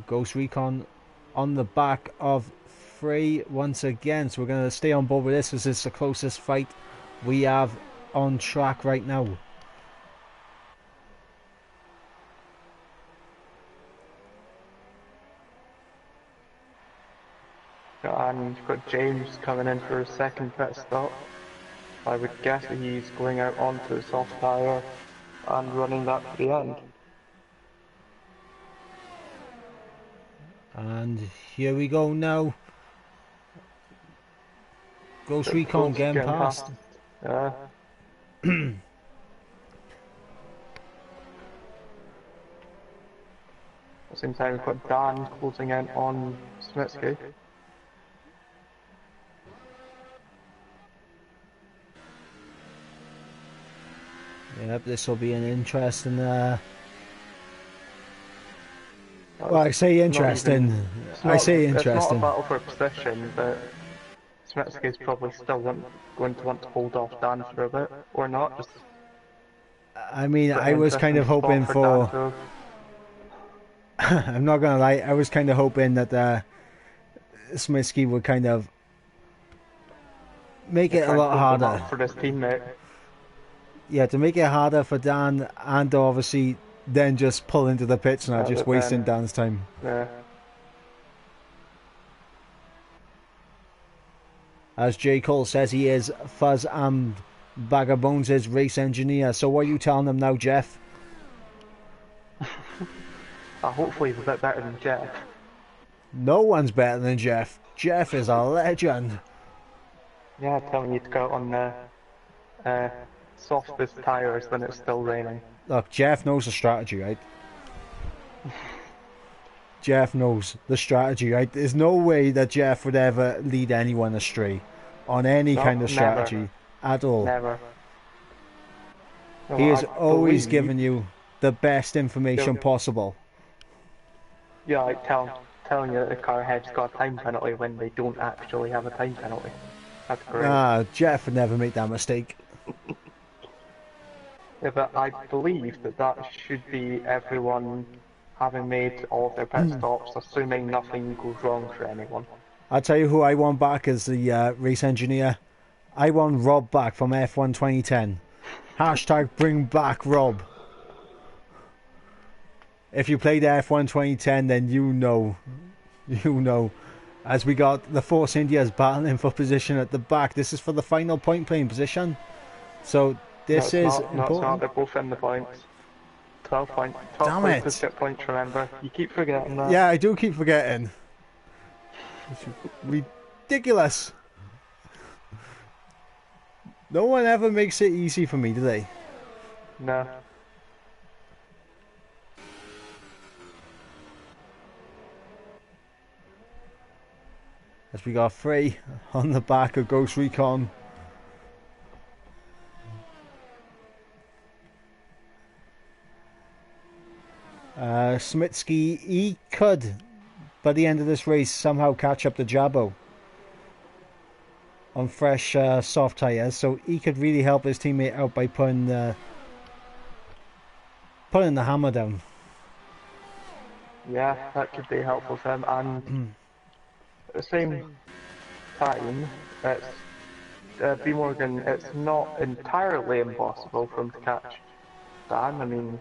Ghost Recon on the back of Frey once again. So we're going to stay on board with this, as it's the closest fight we have on track right now. And you've got James coming in for his second pit stop. I would guess that he's going out onto the soft tyre and running that to the end. And here we go now. Ghost Recon getting past. Yeah. At the same time, we've got Dan closing in on Smitsky. Yep, this will be an interesting. Well, I say interesting. It's not a battle for position, but Smitsky's probably still going to want to hold off Dan for a bit, or not. Just I mean, I was kind of hoping for. I'm not gonna lie, I was kind of hoping that Smitsky would kind of make it a lot harder for this teammate. Yeah, to make it harder for Dan, and obviously then just pull into the pits now, just wasting Dan's time. Yeah. As J. Cole says, he is Fuzz and Bag of Bones' race engineer. So what are you telling him now, Jeff? Hopefully he's a bit better than Jeff. No one's better than Jeff. Jeff is a legend. Yeah, telling you to go out on the softest tyres when it's still raining. Look, Jeff knows the strategy, right? Jeff knows the strategy, right? There's no way that Jeff would ever lead anyone astray on any kind of strategy at all. Never. He is always giving you the best information possible. Yeah, like telling you that the car head's got a time penalty when they don't actually have a time penalty. That's great. Jeff would never make that mistake. Yeah, but I believe that should be everyone having made all of their pit stops, assuming nothing goes wrong for anyone. I'll tell you who I want back as the race engineer. I want Rob back from F1 2010. Hashtag bring back Rob. If you played F1 2010, then you know. As we got the Force Indias battling for position at the back. This is for the final point playing position. So this is important. No, it's not. They're both in the points. 12 points. 12 points to get points, remember. You keep forgetting that. Yeah, I do keep forgetting. It's ridiculous. No one ever makes it easy for me, do they? No. As we got 3 on the back of Ghost Recon. Smitsky, he could, by the end of this race, somehow catch up to Jabbo on fresh soft tyres, so he could really help his teammate out by putting putting the hammer down. Yeah, that could be helpful for him. And at the same time, it's B Morgan. It's not entirely impossible for him to catch Dan. I mean,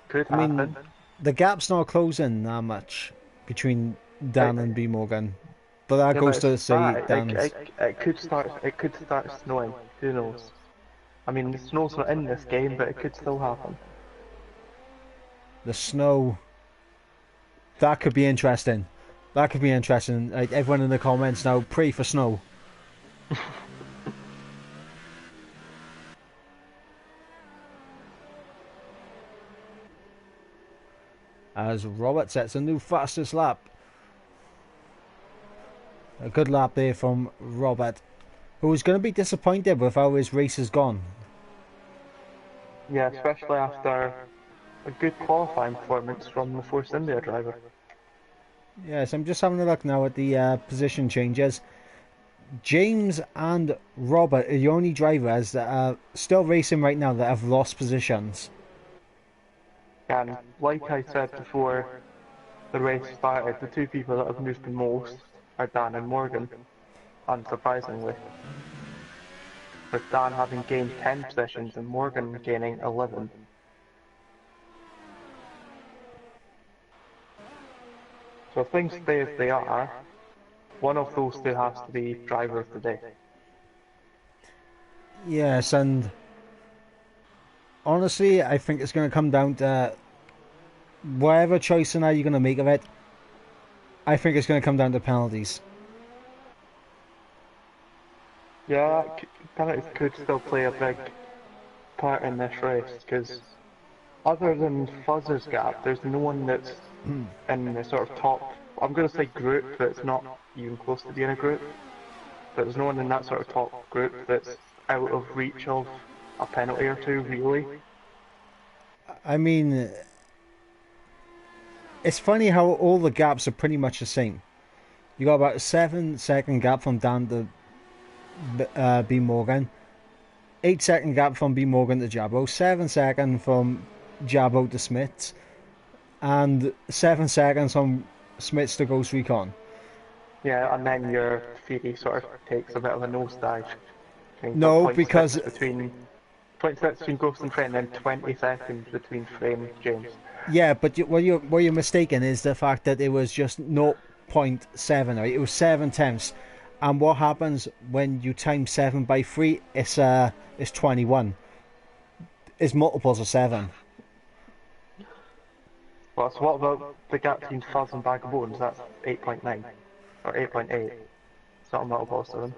could I mean, happen. the gap's not closing that much between Dan and It, B Morgan, but that yeah, but goes it's to say that. Dan's It could start. It could start snowing. Who knows? I mean, the snow's not in this game, but it could still happen. the snow. That could be interesting. That could be interesting. Like, everyone in the comments now, pray for snow. As Robert sets a new fastest lap. A good lap there from Robert, who is going to be disappointed with how his race has gone. Yeah, especially after a good qualifying performance from the Force India driver. Yes, I'm just having a look now at the position changes. James and Robert are the only drivers that are still racing right now that have lost positions. And like I said before the race started, the two people that have moved the most are Dan and Morgan, unsurprisingly. With Dan having gained 10 positions and Morgan gaining 11. So if things stay as they are, one of those two has to be driver of the day. Yes, and honestly, I think it's going to come down to whatever choice and how you're going to make of it. I think it's going to come down to penalties. Yeah, penalties could still play a big part in this race, because other than Fuzz's gap, there's no one that's in the sort of top, I'm going to say group, but it's not even close to being a group. But there's no one in that sort of top group that's out of reach of a penalty or two, really. I mean, it's funny how all the gaps are pretty much the same. You got about a 7 second gap from Dan to B Morgan, 8 second gap from B Morgan to Jabbo, 7 second from Jabbo to Smits, and 7 seconds from Smits to Ghost Recon. Yeah, and then your Fury sort of takes a bit of a nosedive. No, Point because six between point six between Ghost and Frame, and then 20 seconds between Frame and James. yeah, but what you're mistaken is the fact that it was just 0.7, right? It was 7 tenths, and what happens when you times 7 by 3? It's 21. It's multiples of 7. Well, so what about the gap between Fuzz and Bag of Bones? That's 8.9 or 8.8. It's not a multiple of 7.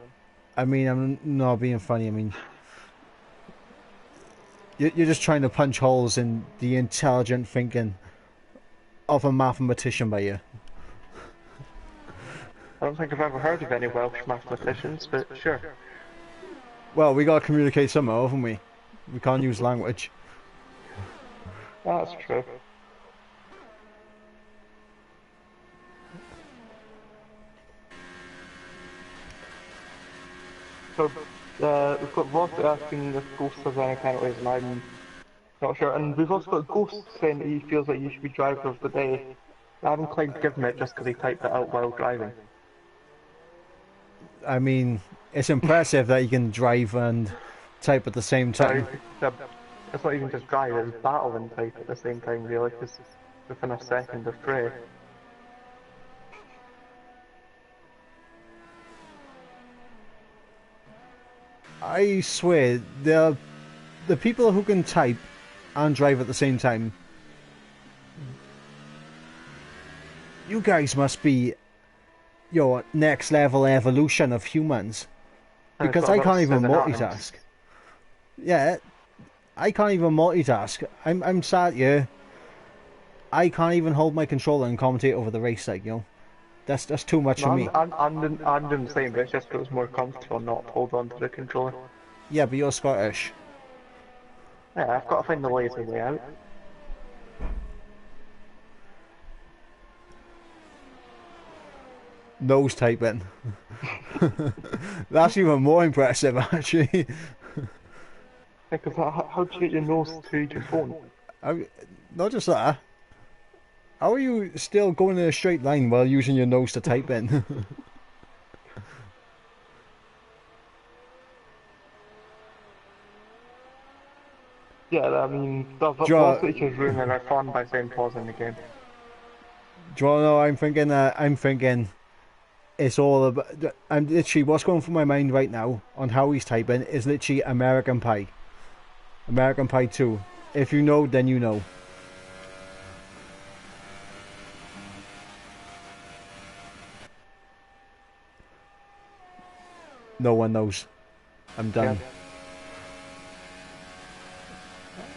I mean, I'm not being funny. I mean, you're just trying to punch holes in the intelligent thinking of a mathematician by you. I don't think I've ever heard of any Welsh mathematicians, but sure. Well, we gotta communicate somehow, haven't we? We can't use language. That's true. So, we've got Rob asking if Ghost has any penalties, and I'm not sure. And we've also got Ghost saying that he feels like you should be driver of the day. I'm inclined to give him it just because he typed it out while driving. I mean, it's impressive that you can drive and type at the same Sorry, time. it's not even just drive, it's battle and type at the same time, really, because within a second of fray. I swear, the people who can type and drive at the same time, you guys must be your next level evolution of humans. And it's Because got I about can't even 7 multitask. atoms. Yeah, I can't even multitask. I'm sat here. I can't even hold my controller and commentate over the race, like, you know. That's too much No, for me. I'm doing the same, but it's just that it's more comfortable not to hold on to the controller. Yeah, but you're Scottish. Yeah, I've got to find the lazy way out. Nose typing. That's even more impressive, actually. Because how do you get your nose to your phone? Not just that. How are you still going in a straight line while using your nose to type in? Yeah, I mean, do, you, most do teachers ruining our fun by saying pause in the game. you know? I'm thinking. It's all about. I'm literally what's going through my mind right now on how he's typing is literally American Pie, American Pie 2. If you know, then you know. No one knows. I'm Yeah. done.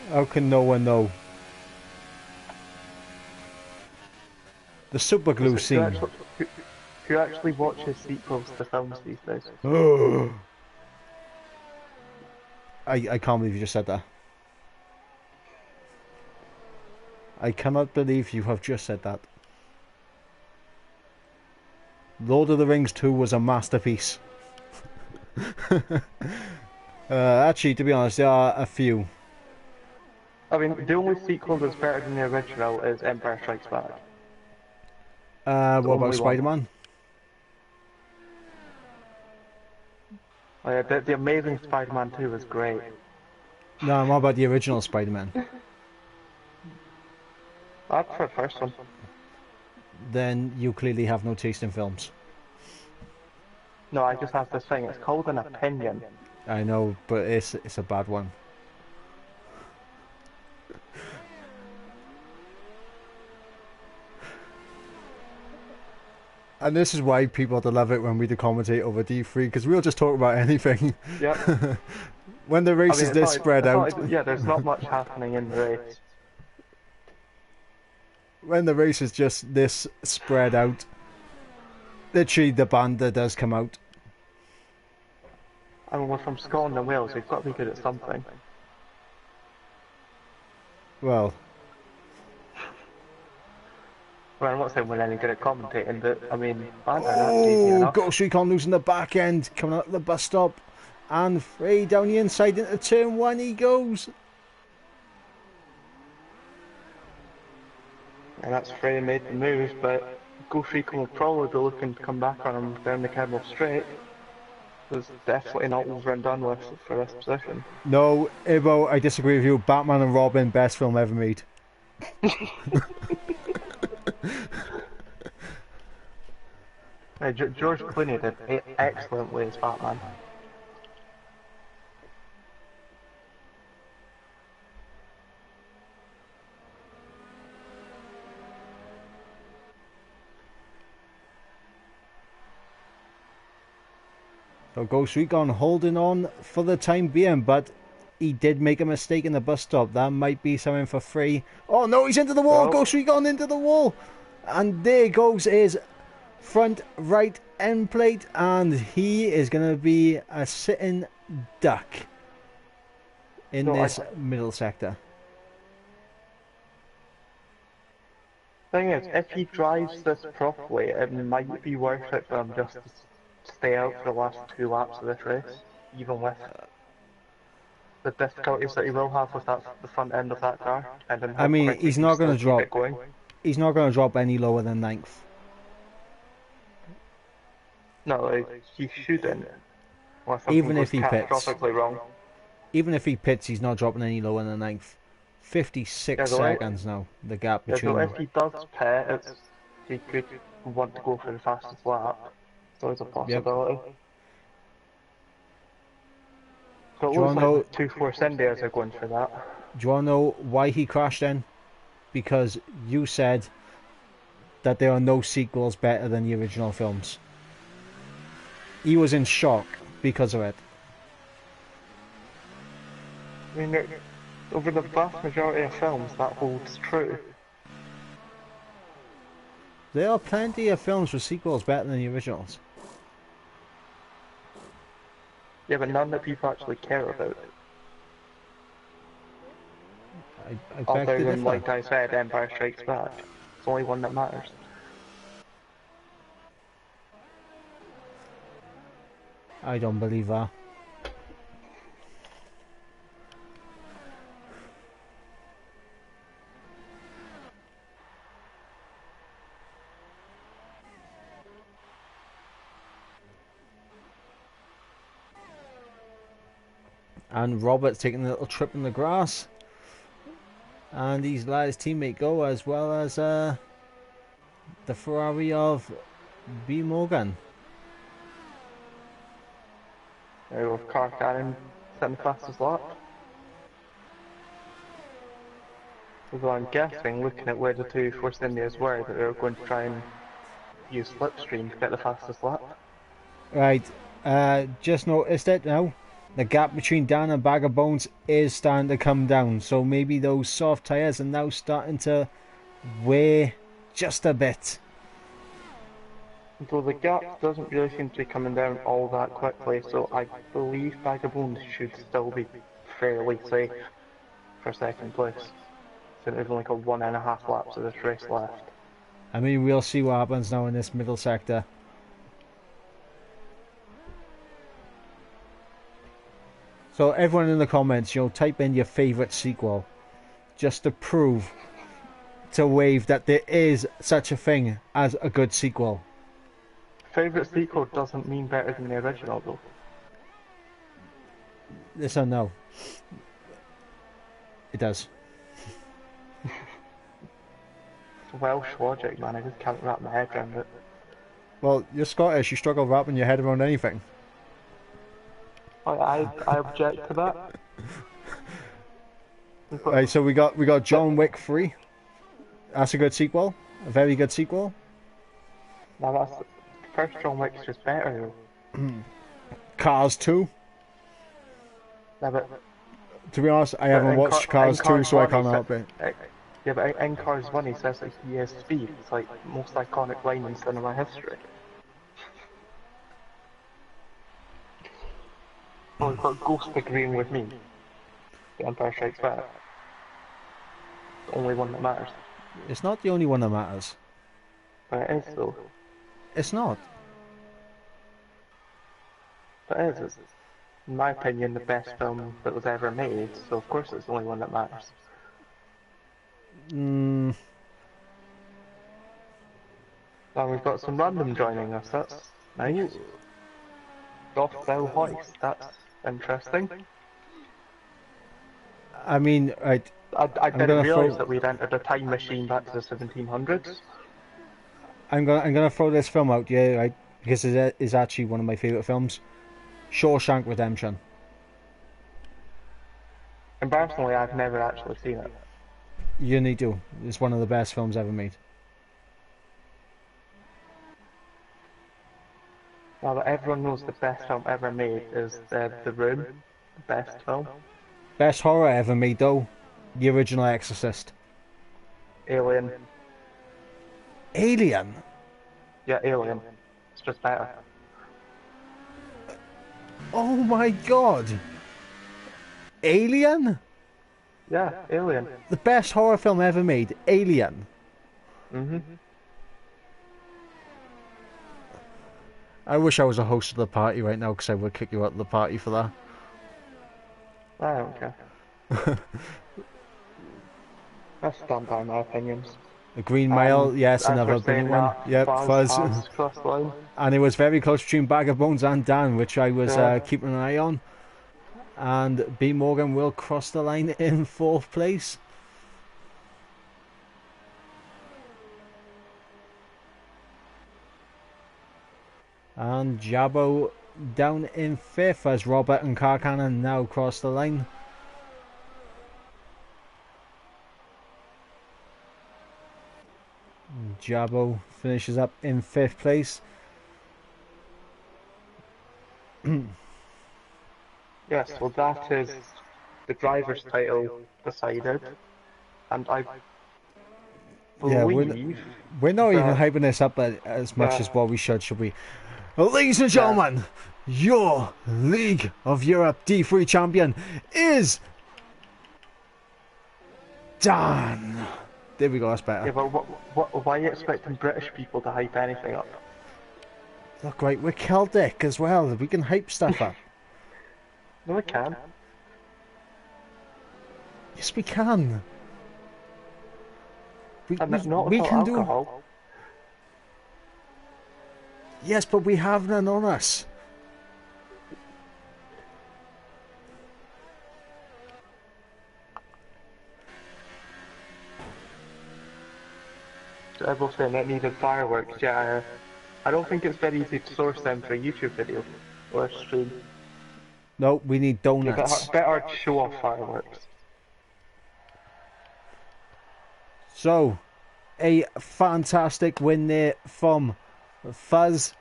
How can no one know? The super glue scene. Who actually watches sequels to films these days? I can't believe you just said that. I cannot believe you have just said that. Lord of the Rings 2 was a masterpiece. Actually, to be honest, there are a few. I mean, the only sequel that's better than the original is Empire Strikes Back. The What about only one. Spider-Man? Oh, yeah, the Amazing Spider-Man 2 was great. No, I'm about the original Spider-Man. I prefer the first one. Then you clearly have no taste in films. No, I just have this thing. It's called an opinion. I know, but it's a bad one. And this is why people have to love it when we do commentate over D3, because we'll just talk about anything. Yep. When the race I mean, is this spread out. yeah, there's not much happening in the race. When the race is just this spread out. Literally, the banda does come out. I mean, we're from Scotland and Wales. We've got to be good at something. Well, Well, I'm not saying we're any good at commentating, but I mean, banter, that's easy enough. Ghost Recon losing the back end, coming out of the bus stop. And Frey down the inside into turn one he goes. And that's Frey made the move, but Ghost Recon will probably be looking to come back on him down the Kedal straight. It's definitely not over and done with for this position. No, Ibo, I disagree with you. Batman and Robin, best film ever made. George Clooney did excellently as Batman. So Ghost Recon holding on for the time being, but he did make a mistake in the bus stop. That might be something for free. Oh no, he's into the wall. No. Ghost Recon into the wall. And there goes his front right end plate, and he is going to be a sitting duck in this middle sector. Thing is, if he drives this properly, it might be worth it for him just to stay out for the last 2 laps of this race, even with the difficulties that he will have with the front end of that car. And then I mean, he's not going to drop. Going. He's not going to drop any lower than 9th. No, he shouldn't. Even if he pits. Catastrophically wrong. Even if he pits, he's not dropping any lower than 9th. 56 seconds now, the gap between them. If he does pit, he could want to go for the fastest lap. So it's a possibility. Yep. So it looks like 2 Force Indias are going for that. Do you want to know why he crashed then? Because you said that there are no sequels better than the original films. He was in shock because of it. I mean, over the vast majority of films, that holds true. There are plenty of films with sequels better than the originals. Yeah, but none that people actually care about. I Other than, like I said, Empire Strikes Back. It's the only one that matters. I don't believe that. And Robert's taking a little trip in the grass. And he's let his teammate go, as well as the Ferrari of B. Morgan. There we go, car cannon setting the fastest lap. So I'm guessing, looking at where the two Force Indias were, that they were going to try and use slipstream to get the fastest lap. Right, just noticed it now. The gap between Dan and Bag of Bones is starting to come down. So maybe those soft tyres are now starting to wear just a bit. Though the gap doesn't really seem to be coming down all that quickly, so I believe Bag of Bones should still be fairly safe for second place. So there's only like a 1.5 laps of this race left. I mean, we'll see what happens now in this middle sector. So everyone in the comments, type in your favourite sequel, just to prove to Wave that there is such a thing as a good sequel. Favourite sequel doesn't mean better than the original though. Yes or no? It does. It's Welsh logic, man, I just can't wrap my head around it. Well, you're Scottish, you struggle wrapping your head around anything. I object to that. Right, so we got John Wick 3. That's a good sequel. A very good sequel. Now that's the first John Wick's just better though. Cars 2. Yeah, but To be honest, I haven't watched Cars 2, so I can't help it. Yeah, but in Cars 1 he says that he has speed. It's like the most iconic line in cinema history. Oh, we've got Ghost agreeing with me. The Empire Strikes Back. The only one that matters. It's not the only one that matters. But it is though. It's not. But it is. It's, in my opinion, the best film that was ever made, so of course it's the only one that matters. Mm. Now we've got some random joining us, that's nice. Goth Bell Hoist, that's interesting. I mean, right. I didn't realise that we'd entered a time machine back to the 1700s. I'm gonna throw this film out, yeah, right, because it is actually one of my favourite films. Shawshank Redemption. Embarrassingly, I've never actually seen it. You need to. It's one of the best films ever made. Now that everyone knows the best film ever made is The Room, the best film. Best horror ever made though, the original Exorcist. Alien. Alien? Yeah, Alien. It's just better. Oh my god! Alien? Yeah, Alien. The best horror film ever made, Alien. I wish I was a host of the party right now, because I would kick you out of the party for that. I don't care. I stand by my opinions. The Green Mile, yes, another brilliant one. Yep, Fuzz. And it was very close between Bag of Bones and Dan, which I was keeping an eye on. And B. Morgan will cross the line in 4th place. And Jabbo down in 5th as Robert and Carcannon now cross the line. Jabbo finishes up in 5th place. Yes, well that is the driver's title decided. And I believe... Yeah, we're not even hyping this up as much as what we should we? Ladies and gentlemen, your League of Europe D3 champion is Dan. There we go, that's better. Yeah, but why are you expecting British people to hype anything up? Look, right, we're Celtic as well. We can hype stuff up. No, we can. Yes, we can. We Not can alcohol. do. Yes, but we have none on us. both saying it needed fireworks. Yeah, I don't think it's very easy to source them for a YouTube video or a stream. No, we need Yeah, donuts. better show off fireworks. So, a fantastic win there from Fuzz,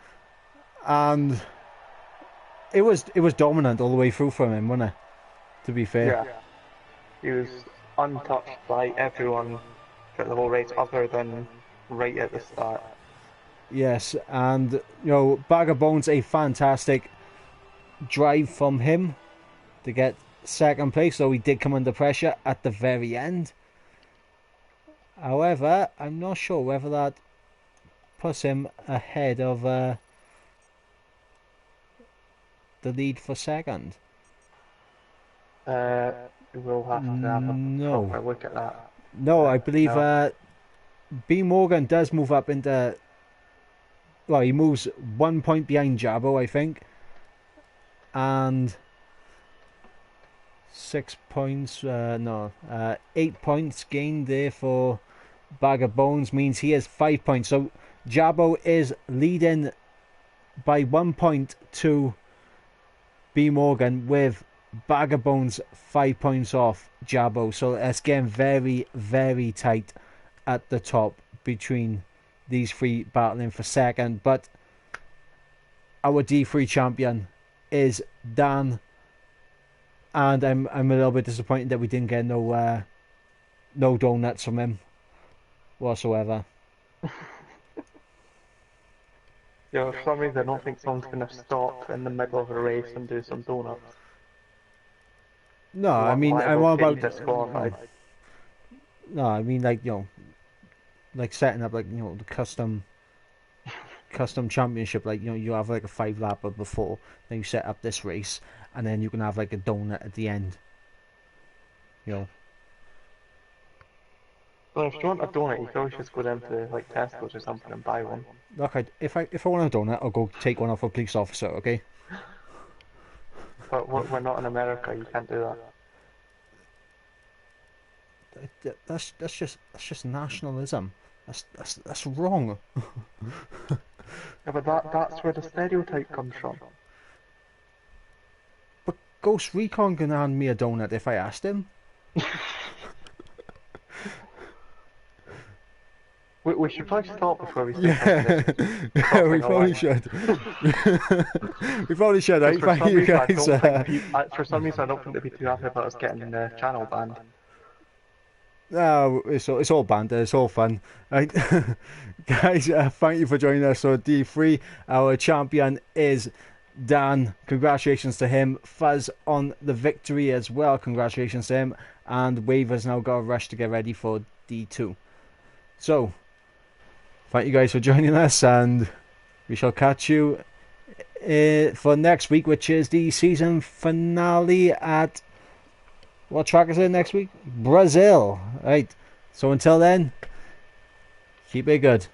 and it was dominant all the way through from him, wasn't it? To be fair. Yeah, he was untouched by everyone for the whole race, other than right at the start. Yes, and Bag of Bones, a fantastic drive from him to get second place, so he did come under pressure at the very end. However, I'm not sure whether that puts him ahead of the lead for second. We'll have to have a proper look at that. No, I believe B. Morgan does move up into... Well, he moves 1 point behind Jabbo, I think. And 6 points, 8 points gained there for Bag of Bones means he has 5 points. So Jabbo is leading by 1 point to B. Morgan, with Bag of Bones 5 points off Jabbo. So it's getting very, very tight at the top between these three battling for second. But our D3 champion is Dan, and I'm a little bit disappointed that we didn't get no donuts from him whatsoever. Yeah, for some reason I don't think someone's going to stop in the middle of a race and do some donuts. No, I mean, I'm all about... disqualified. No, I mean, like, like setting up, like, the custom championship, like, you have like a 5-lapper before, then you set up this race, and then you can have like a donut at the end. Well, if you want a donut, you can always just go down to like Tesco's or something and buy one. Look, if I want a donut, I'll go take one off a police officer, okay? But we're not in America, you can't do that. That's just nationalism. That's wrong. Yeah, but that's where the stereotype comes from. But Ghost Recon can hand me a donut if I asked him. We should probably stop before we start. Yeah, we probably should. We probably should. Thank you guys. For some reason, I don't think they'd be too happy about us getting the channel banned. No, it's all banter. It's all fun. Right, guys. Thank you for joining us. So D3, our champion is Dan. Congratulations to him. Fuzz on the victory as well. Congratulations to him. And Wave has now got a rush to get ready for D2. So, thank you guys for joining us, and we shall catch you for next week, which is the season finale at... What track is it next week? Brazil. Right. So until then, keep it good.